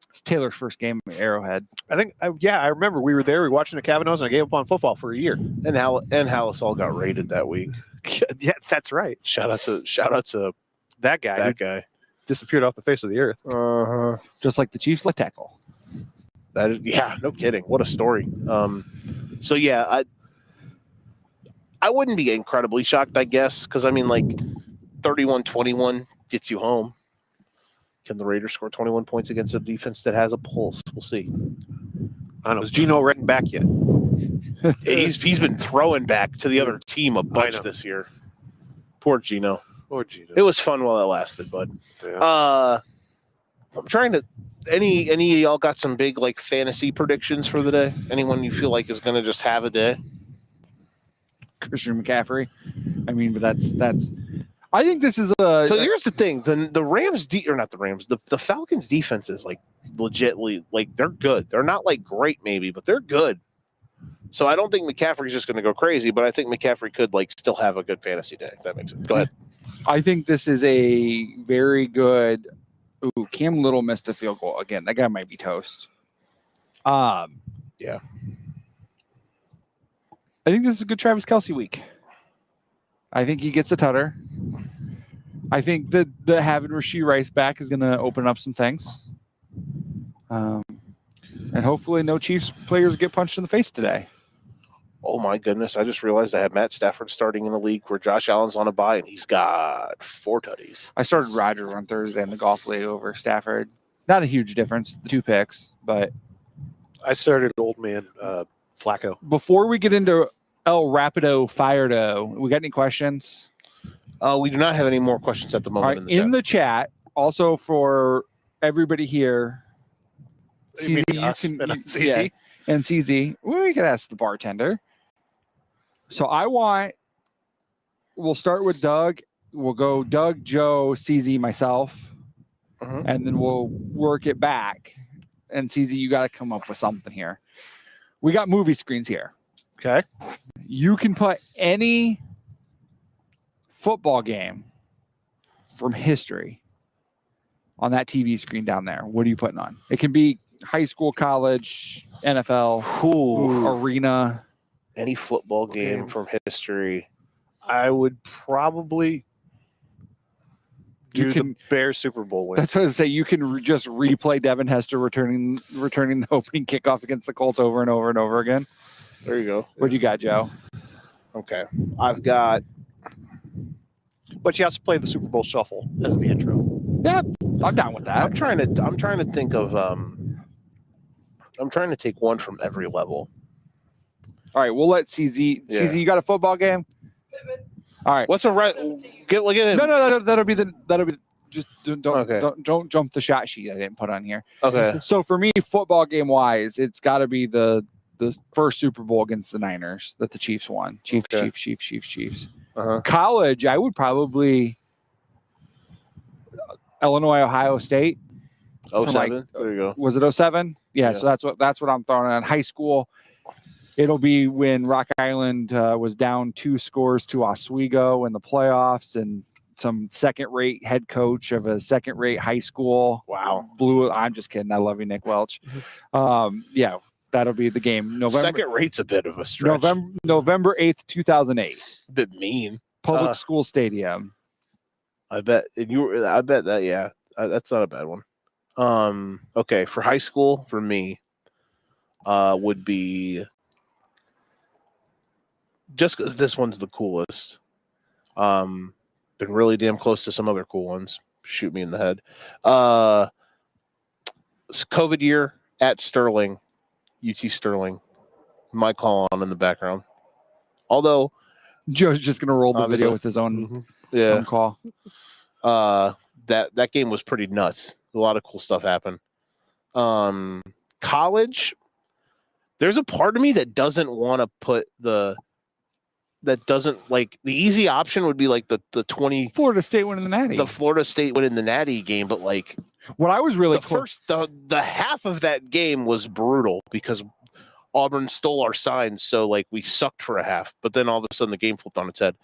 It's Taylor's first game at Arrowhead. I think, I remember we were there, we were watching the Cavanaghs, and I gave up on football for a year. And Hallis all got raided that week. Yeah, that's right. Shout out to That guy. that guy. Disappeared off the face of the earth. Uh-huh. Just like the Chiefs left tackle. That is, yeah, no kidding. What a story. So yeah, I wouldn't be incredibly shocked, I guess, because I mean, like 31-21 gets you home. Can the Raiders score 21 points against a defense that has a pulse? We'll see. I don't know. Is Geno Redden back yet? He's been throwing back to the other team a bunch this year. Poor Geno. Poor Geno. It was fun while it lasted, bud. Yeah. I'm trying to. Any of y'all got some big like fantasy predictions for the day? Anyone you feel like is going to just have a day? Christian McCaffrey. I mean, but that's. I think this is a. So here's the thing: the Rams, or not the Rams, the Falcons' defense is like legitly like they're good. They're not like great, maybe, but they're good. So I don't think McCaffrey's just going to go crazy, but I think McCaffrey could like still have a good fantasy day. If that makes sense. Go ahead. I think this is a very good. Ooh, Cam Little missed a field goal again. That guy might be toast. Yeah. I think this is a good Travis Kelce week. I think he gets a tutter. I think that the having Rashee Rice back is going to open up some things. And hopefully no Chiefs players get punched in the face today. Oh my goodness! I just realized I had Matt Stafford starting in the league where Josh Allen's on a bye and he's got 4 tutties. I started Rodgers on Thursday in the golf league over Stafford. Not a huge difference, the 2 picks, but I started old man Flacco. Before we get into El Rapido Firedo, we got any questions? We do not have any more questions at the moment. All right, in the chat, also for everybody here, CZ, and CZ, we could ask the bartender. So we'll start with Doug. We'll go Doug, Joe, CZ, myself, and then we'll work it back. And CZ, you got to come up with something here. We got movie screens here. Okay. You can put any football game from history on that TV screen down there. What are you putting on? It can be high school, college, NFL, arena. Any football game from history. I would probably do the Bears Super Bowl win. That's what I was say. You can just replay Devin Hester returning the opening kickoff against the Colts over and over and over again. There you go. What do you got, Joe? Okay. I've got. But you have to play the Super Bowl Shuffle as the intro. Yeah, I'm down with that. I'm trying to think of. I'm trying to take one from every level. All right, we'll let CZ. Yeah. CZ, you got a football game? All right. What's a right? Get him. No. That'll be. Just don't jump the shot sheet I didn't put on here. Okay. So for me, football game wise, it's got to be the first Super Bowl against the Niners that the Chiefs won. Chiefs. College, I would probably Illinois, Ohio State. 07. There you go. Was it 07? Yeah. So that's what I'm throwing on. High school, it'll be when Rock Island was down 2 scores to Oswego in the playoffs, and some second-rate head coach of a second-rate high school. Wow. I'm just kidding. I love you, Nick Welch. Yeah, that'll be the game. Second rate's a bit of a stretch. November 8th, 2008. A bit mean. Public school stadium. I bet that. Yeah, that's not a bad one. Okay, for high school, for me, would be just because this one's the coolest. Been really damn close to some other cool ones. Shoot me in the head. COVID year at Sterling, UT Sterling. My call on in the background. Although Joe's just gonna roll the obviously, video with his own yeah, call. that game was pretty nuts. A lot of cool stuff happened. College, there's a part of me that doesn't want to put that doesn't like the easy option would be like the 20 Florida State winning the Natty. the Florida State winning the Natty game, but like What I was really the half of that game was brutal because Auburn stole our signs, so like we sucked for a half, but then all of a sudden the game flipped on its head.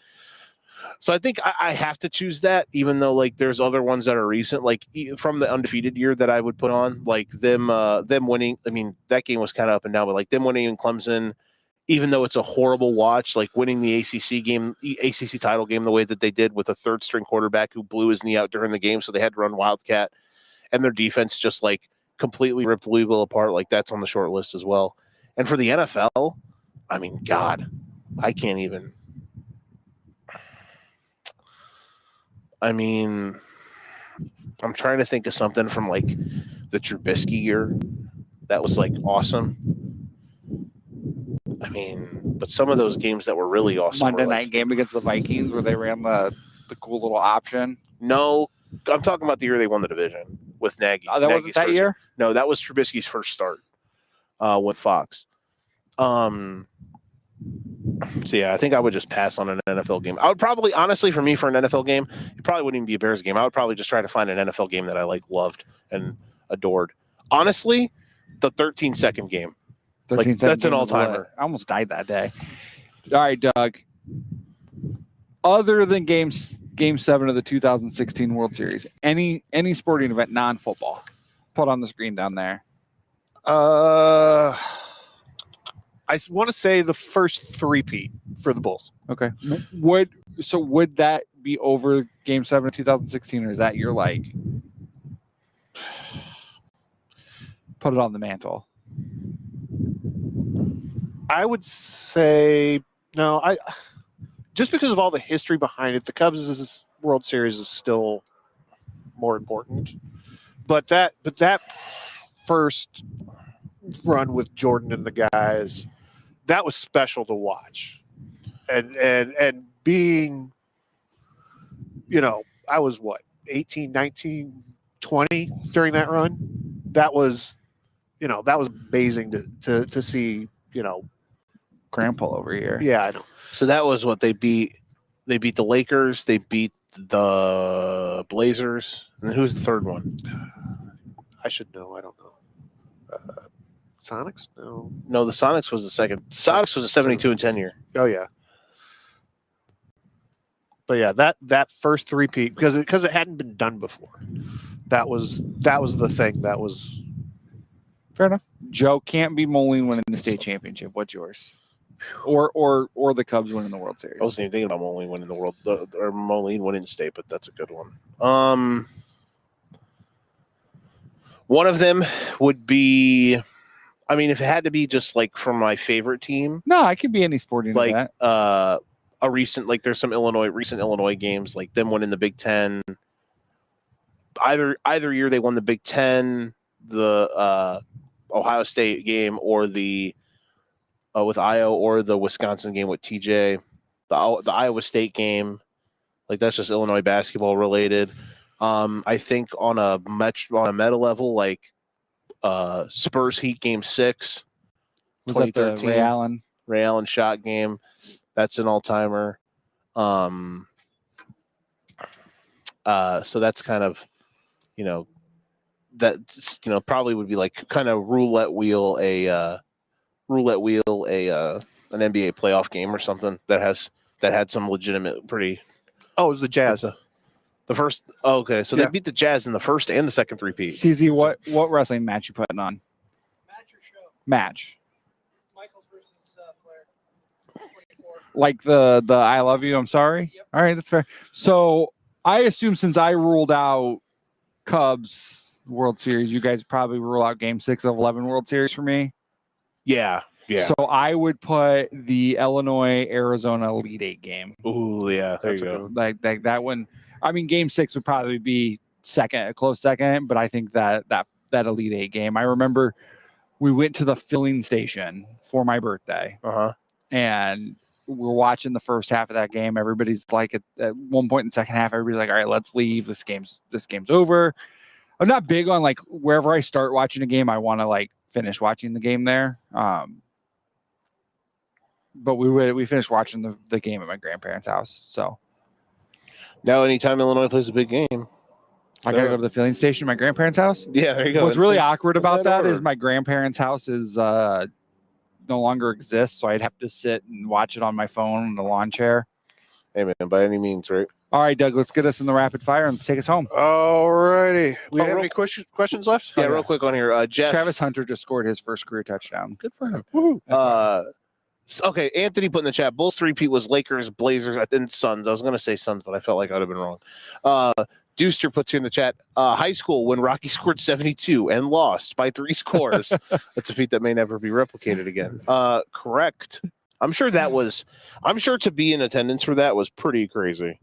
So I think I have to choose that, even though like there's other ones that are recent, like from the undefeated year that I would put on, like them winning. I mean, that game was kind of up and down, but like them winning in Clemson, even though it's a horrible watch, like winning the ACC title game the way that they did with a third string quarterback who blew his knee out during the game, so they had to run Wildcat, and their defense just like completely ripped Louisville apart. Like that's on the short list as well. And for the NFL, I mean, God, I can't even. I mean, I'm trying to think of something from like the Trubisky year that was like awesome. I mean, but some of those games that were really awesome. Monday were night game against the Vikings where they ran the cool little option. No, I'm talking about the year they won the division with Nagy. Oh, that wasn't that year? No, that was Trubisky's first start with Fox. So yeah, I think I would just pass on an NFL game. I would probably, honestly, for me, for an NFL game, it probably wouldn't even be a Bears game. I would probably just try to find an NFL game that I like, loved, and adored. Honestly, the 13-second game. 13 That's an all-timer. I almost died that day. All right, Doug. Other than game 7 of the 2016 World Series, any sporting event, non-football, put on the screen down there. I want to say the first three-peat for the Bulls. Okay. Would that be over game 7 of 2016, or is that your like put it on the mantle? I would say no. I just because of all the history behind it, the Cubs' World Series is still more important. But that first run with Jordan and the guys, that was special to watch. And being, I was 18, 19, 20 during that run. That was amazing to see, Grandpa over here. Yeah, I know. So that was what they beat. They beat the Lakers. They beat the Blazers. And who's the third one? I should know. I don't know. Sonics? No, the Sonics was the second. Sonics was a 72-10 year. Oh yeah. But yeah, that first three-peat because it hadn't been done before. That was the thing. That was fair enough. Joe, can't be Moline winning the state championship. What's yours? Or the Cubs winning the World Series. I wasn't even thinking about Moline winning the world or Moline winning the state, but that's a good one. One of them would be, I mean, if it had to be just like from my favorite team. No, it could be any sporting event. Like a recent, like there's some recent Illinois games, like them winning the Big Ten. Either year they won the Big Ten, the Ohio State game, or the with Io, or the Wisconsin game with TJ, the Iowa State game, like that's just Illinois basketball related. I think on a meta level, like Spurs Heat game 6, was that the Ray Allen shot game. That's an all timer. So that's kind of, probably would be like kind of roulette wheel an NBA playoff game or something that had some legitimate pretty. Oh, it was the Jazz. The first. Oh, okay, so they beat the Jazz in the first and the second three-peat. CZ, what wrestling match you putting on? Match or show? Match. Michaels versus Flair. 24. Like the I love you, I'm sorry. Yep. All right, that's fair. So I assume since I ruled out Cubs World Series, you guys probably rule out Game 6 of 11 World Series for me. Yeah. Yeah. So I would put the Illinois-Arizona Elite Eight game. Ooh, yeah. There That's you a go. good Like that one. I mean, Game 6 would probably be a close second, but I think that Elite Eight game. I remember we went to the filling station for my birthday, and we're watching the first half of that game. Everybody's like at one point in the second half, everybody's like, "All right, let's leave. This game's over." I'm not big on like wherever I start watching a game, I want to like finish watching the game there. But we finished watching the game at my grandparents' house. So now, anytime Illinois plays a big game, I gotta go to the filling station at my grandparents' house. Yeah, there you go. What's really awkward about that order. is my grandparents' house is no longer exists, so I'd have to sit and watch it on my phone in the lawn chair. Hey man, by any means, right? All right, Doug, let's get us in the rapid fire and let's take us home. All righty. We have real- any questions left? Yeah, real quick on here. Jeff. Travis Hunter just scored his first career touchdown. Good for him. Woohoo. Okay, Anthony put in the chat. Bulls 3-peat was Lakers, Blazers, and Suns. I was going to say Suns, but I felt like I'd have been wrong. Deuster puts here in the chat. High school when Rocky scored 72 and lost by 3 scores. That's a feat that may never be replicated again. Correct. I'm sure to be in attendance for that was pretty crazy.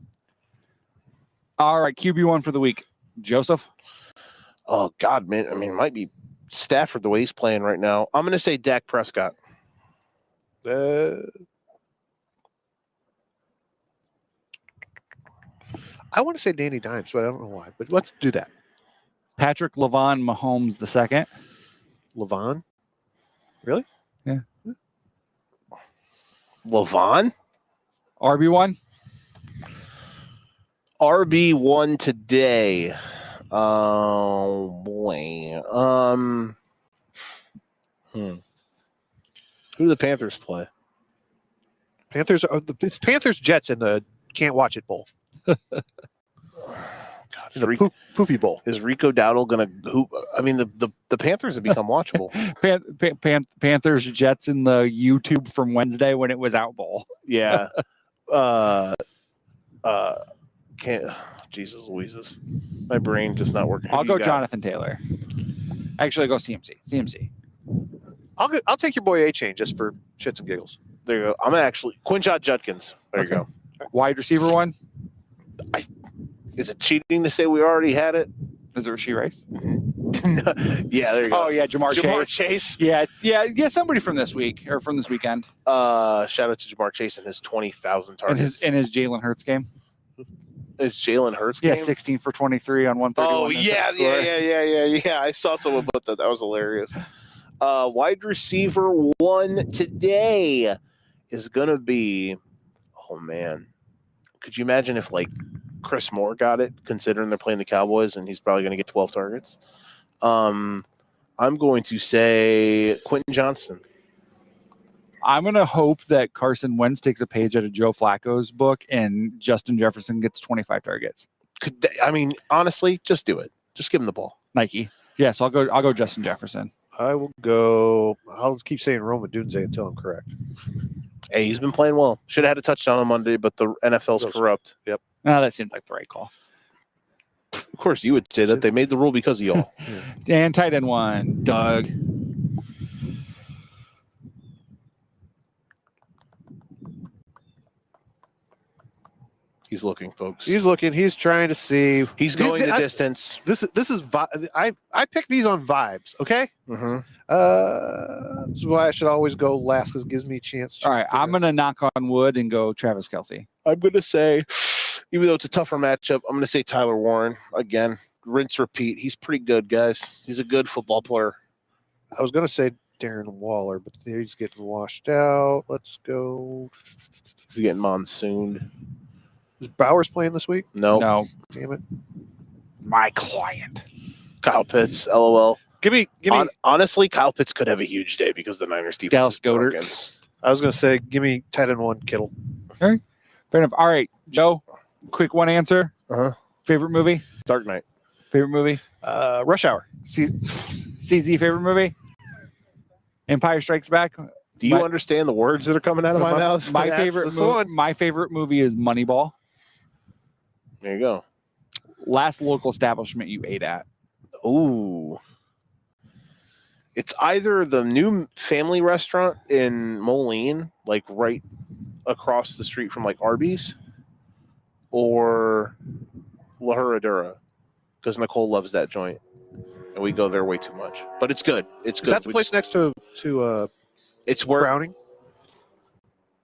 All right, QB1 for the week. Joseph? Oh, God, man. I mean, it might be Stafford the way he's playing right now. I'm going to say Dak Prescott. I want to say Danny Dimes, but I don't know why. But let's do that. Patrick Levon Mahomes II. Levon? Really? Yeah. Levon? RB1? RB1 today. Oh, boy. Who do the Panthers play? Panthers. It's Panthers Jets in the Can't Watch It Bowl. God, In the Poopy Bowl. is Rico Dowdle going to hoop? I mean, the Panthers have become watchable. Panthers Jets in the YouTube from Wednesday when it was out bowl. Yeah. Can't. Jesus Louises. My brain just not working. I'll go Jonathan Taylor. Actually, go CMC. I'll take your boy A-Chain just for shits and giggles. There you go. I'm actually Quinshot Judkins. There you go. Wide receiver one. Is it cheating to say we already had it? Is it Rasheed Rice? Yeah, there you go. Oh yeah, Jamar Chase. Yeah. Somebody from this week or from this weekend. Shout out to Jamar Chase and his 20,000 targets. In his Jalen Hurts game. Is Jalen Hurts Yeah, game? 16 for 23 on 131. Oh yeah. I saw someone put that. That was hilarious. Wide receiver one today is gonna be. Oh man, could you imagine if like Chris Moore got it? Considering they're playing the Cowboys and he's probably gonna get 12 targets. I'm going to say Quentin Johnston. I'm going to hope that Carson Wentz takes a page out of Joe Flacco's book and Justin Jefferson gets 25 targets. Honestly, just do it. Just give him the ball. Nike. Yes, I'll go Justin Jefferson. I will go. I'll keep saying Roma Dunze until I'm correct. Hey, he's been playing well. Should have had a touchdown on Monday, but the NFL's corrupt. Yep. No, that seemed like the right call. Of course, you would say that they made the rule because of y'all. And tight end one, Doug. He's looking, folks. He's looking. He's trying to see. He's going the distance. This is. I pick these on vibes. Okay. Mm-hmm. This is why I should always go last because it gives me a chance. All right, I'm going to knock on wood and go Travis Kelce. I'm going to say, even though it's a tougher matchup, I'm going to say Tyler Warren again. Rinse, repeat. He's pretty good, guys. He's a good football player. I was going to say Darren Waller, but he's getting washed out. Let's go. He's getting monsooned. Is Bowers playing this week? No. Damn it. My client. Kyle Pitts, LOL. Give me. Honestly, Kyle Pitts could have a huge day because the Niners defense Dallas is broken. Goedert. I was going to say, give me tight end one, Kittle. Fair enough. All right, Joe, quick one answer. Uh-huh. Favorite movie? Dark Knight. Favorite movie? Rush Hour. CZ, favorite movie? Empire Strikes Back. Do you understand the words that are coming out of my mouth? My That's favorite the one. my favorite movie is Moneyball. There you go. Last local establishment you ate at. Ooh. It's either the new family restaurant in Moline, like right across the street from like Arby's, or La Herradura, because Nicole loves that joint, and we go there way too much. But it's good. It's Is good. that the place next to It's where Browning?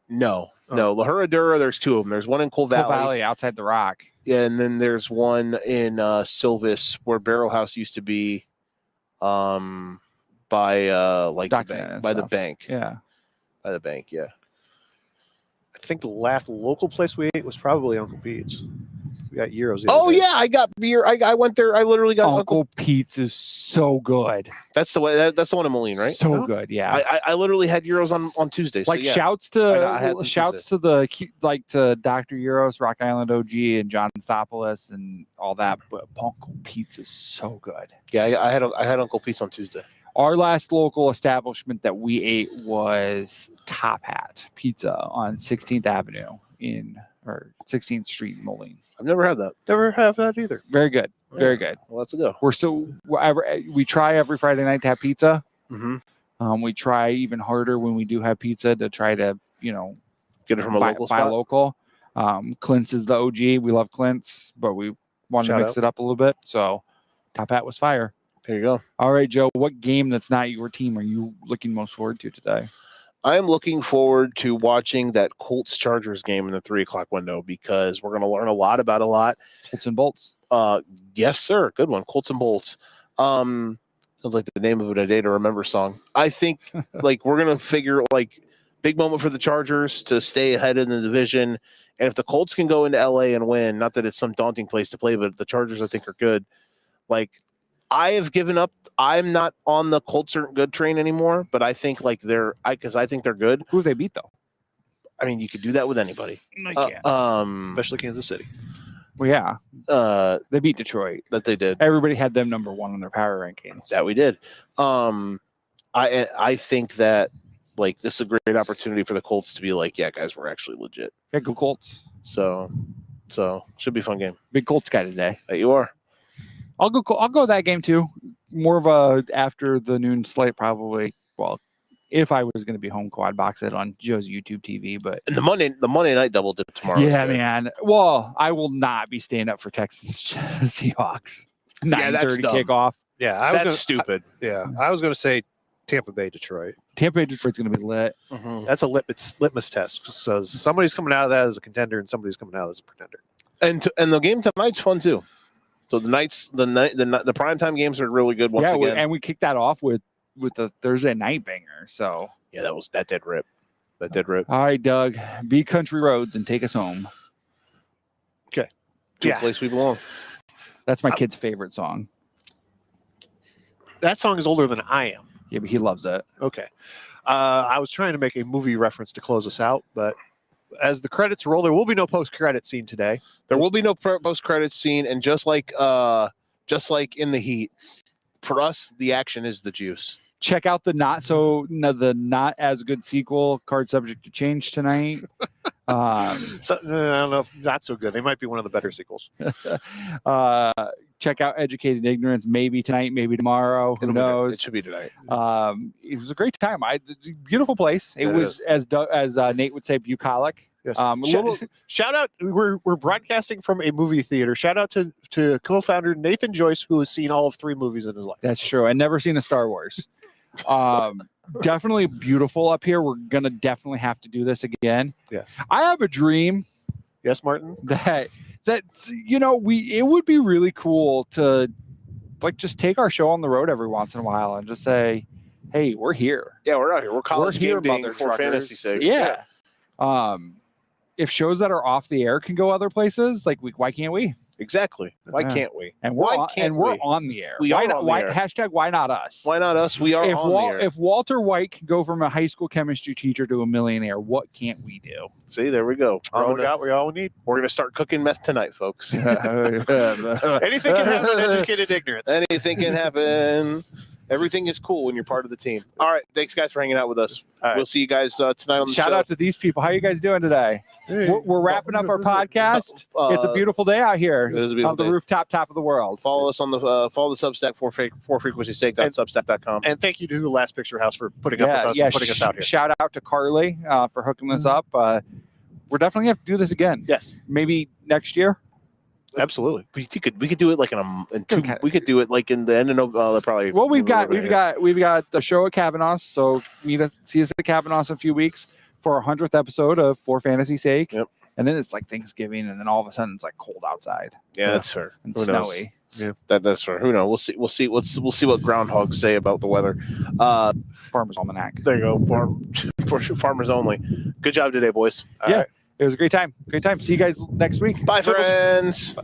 no, Oh. no La Herradura. There's two of them. There's one in Coal Coal Valley. Valley outside the Rock. Yeah, and then there's one in Silvis where Barrel House used to be, by like the Docks bank, and by the stuff. bank, Yeah. by the bank. Yeah. I think the last local place we ate was probably Uncle Pete's. We got gyros. the Oh other day. yeah, I got beer. I went there. I literally got Uncle Pete's is so good. That's the way. That's the one in Moline, right? So Oh. good. Yeah. I literally had euros on Tuesday. So Like yeah. shouts I had to them shouts to to Dr. Euros, Rock Island OG, and John Stopoulos and all that. But Uncle Pete's is so good. Yeah, I had Uncle Pete's on Tuesday. Our last local establishment that we ate was Top Hat Pizza on 16th Avenue or 16th Street in Moline. I've never had that. Never have that either. Very good. Very good. Well, let's go. We try every Friday night to have pizza. Mm-hmm. We try even harder when we do have pizza to try to, Get it from a buy local spot. local. Clint's is the OG. We love Clint's, but we wanted Shout to mix out. it up a little bit. So Top Hat was fire. There you go. All right, Joe, what game that's not your team are you looking most forward to today? I am looking forward to watching that Colts Chargers game in the 3:00 window because we're going to learn a lot about a lot. Colts and Bolts. Yes, sir. Good one. Colts and Bolts. Sounds like the name of a Day to Remember song. I think like we're going to figure like big moment for the Chargers to stay ahead in the division. And if the Colts can go into LA and win, not that it's some daunting place to play, but the Chargers I think are good. Like I have given up. I'm not on the Colts are good train anymore, but I think like because I think they're good. Who have they beat though? I mean, you could do that with anybody. No, you can't. Especially Kansas City. Well, yeah, that they beat Detroit. they did. Everybody had them number one on their power rankings. That we did. I think that like this is a great opportunity for the Colts to be like, yeah, guys, we're actually legit. Yeah, go Colts. So should be a fun game. Big Colts guy today. You are. I'll go that game too. More of a after the noon slate probably. Well, if I was going to be home, quad box it on Joe's YouTube TV. But And the Monday night double dip tomorrow. yeah, man. Well, I will not be staying up for Texans Seahawks. Yeah, that's 9:30 dumb. kickoff. Yeah, That's stupid. I was going to say Tampa Bay, Detroit. Tampa Bay Detroit's going to be lit. Mhm. That's a litmus test. So somebody's coming out of that as a contender, and somebody's coming out as a pretender. And the game tonight's fun too. So the primetime games are really good once again. And we kicked that off with the Thursday night banger. So Yeah, that did rip. That did rip. all right, Doug, be country roads and take us home. To Yeah. the place we belong. That's my kid's favorite song. That song is older than I am. Yeah, but he loves it. Okay. I was trying to make a movie reference to close us out, but as the credits roll, there will be no post-credit scene today. There will be no post-credits scene, and just like in the Heat, for us, the action is the juice. Check out the not as good sequel, Card Subject to Change tonight. So, I don't know if that's so good. They might be one of the better sequels. Check out Educated Ignorance, maybe tonight, maybe tomorrow. Who It'll be there. knows? It should be tonight. It was a great time. Beautiful place. It It was as Nate would say, bucolic. Yes. A Shout out! We're broadcasting from a movie theater. Shout out to co-founder Nathan Joyce, who has seen all of 3 movies in his life. That's true. I've never seen a Star Wars. Definitely beautiful up here. We're gonna definitely have to do this again. Yes. I have a dream Yes, Martin. that it would be really cool to like just take our show on the road every once in a while and just say, hey, we're here. Yeah, we're out here. We're college We're here, game day mother for fantasy truckers. sake. Yeah. If shows that are off the air can go other places, like why can't we? Exactly. Why Yeah. can't we? And Why we're can't we're we? on the air. We why are not, on the why, air. Hashtag why not us? Why not us? We are on the air. If Walter White can go from a high school chemistry teacher to a millionaire, what can't we do? See, there we go. All we got, we all we need. We're gonna start cooking meth tonight, folks. Anything can happen in educated ignorance. Anything can happen. Everything is cool when you're part of the team. All right, thanks guys for hanging out with us. All right. We'll see you guys tonight on the Shout show. out to these people. How you guys doing today? We're wrapping up our podcast. It's a beautiful day out here It is a beautiful on the day. rooftop, top of the world. Follow us on the follow the Substack for frequencysake.substack.com. And thank you to Last Picture House for putting up with us and putting us out here. Shout out to Carly for hooking this up. We're definitely gonna have to do this again. Yes, Maybe next year. absolutely. We could do it like in 2. We could do it like in the end of November. Probably. Well, we've got the show at Kavanaugh's, so see us at Kavanaugh's in a few weeks for our 100th episode of For Fantasy Sake. Yep. And then it's like Thanksgiving, and then all of a sudden it's like cold outside. Yeah, that's fair. And Who snowy. knows? Yeah, that's fair. Who knows? We'll see what groundhogs say about the weather. Farmer's Almanac. There you go. Farmers only. Good job today, boys. All Yeah. right. It was a great time. Great time. See you guys next week. Bye, friends.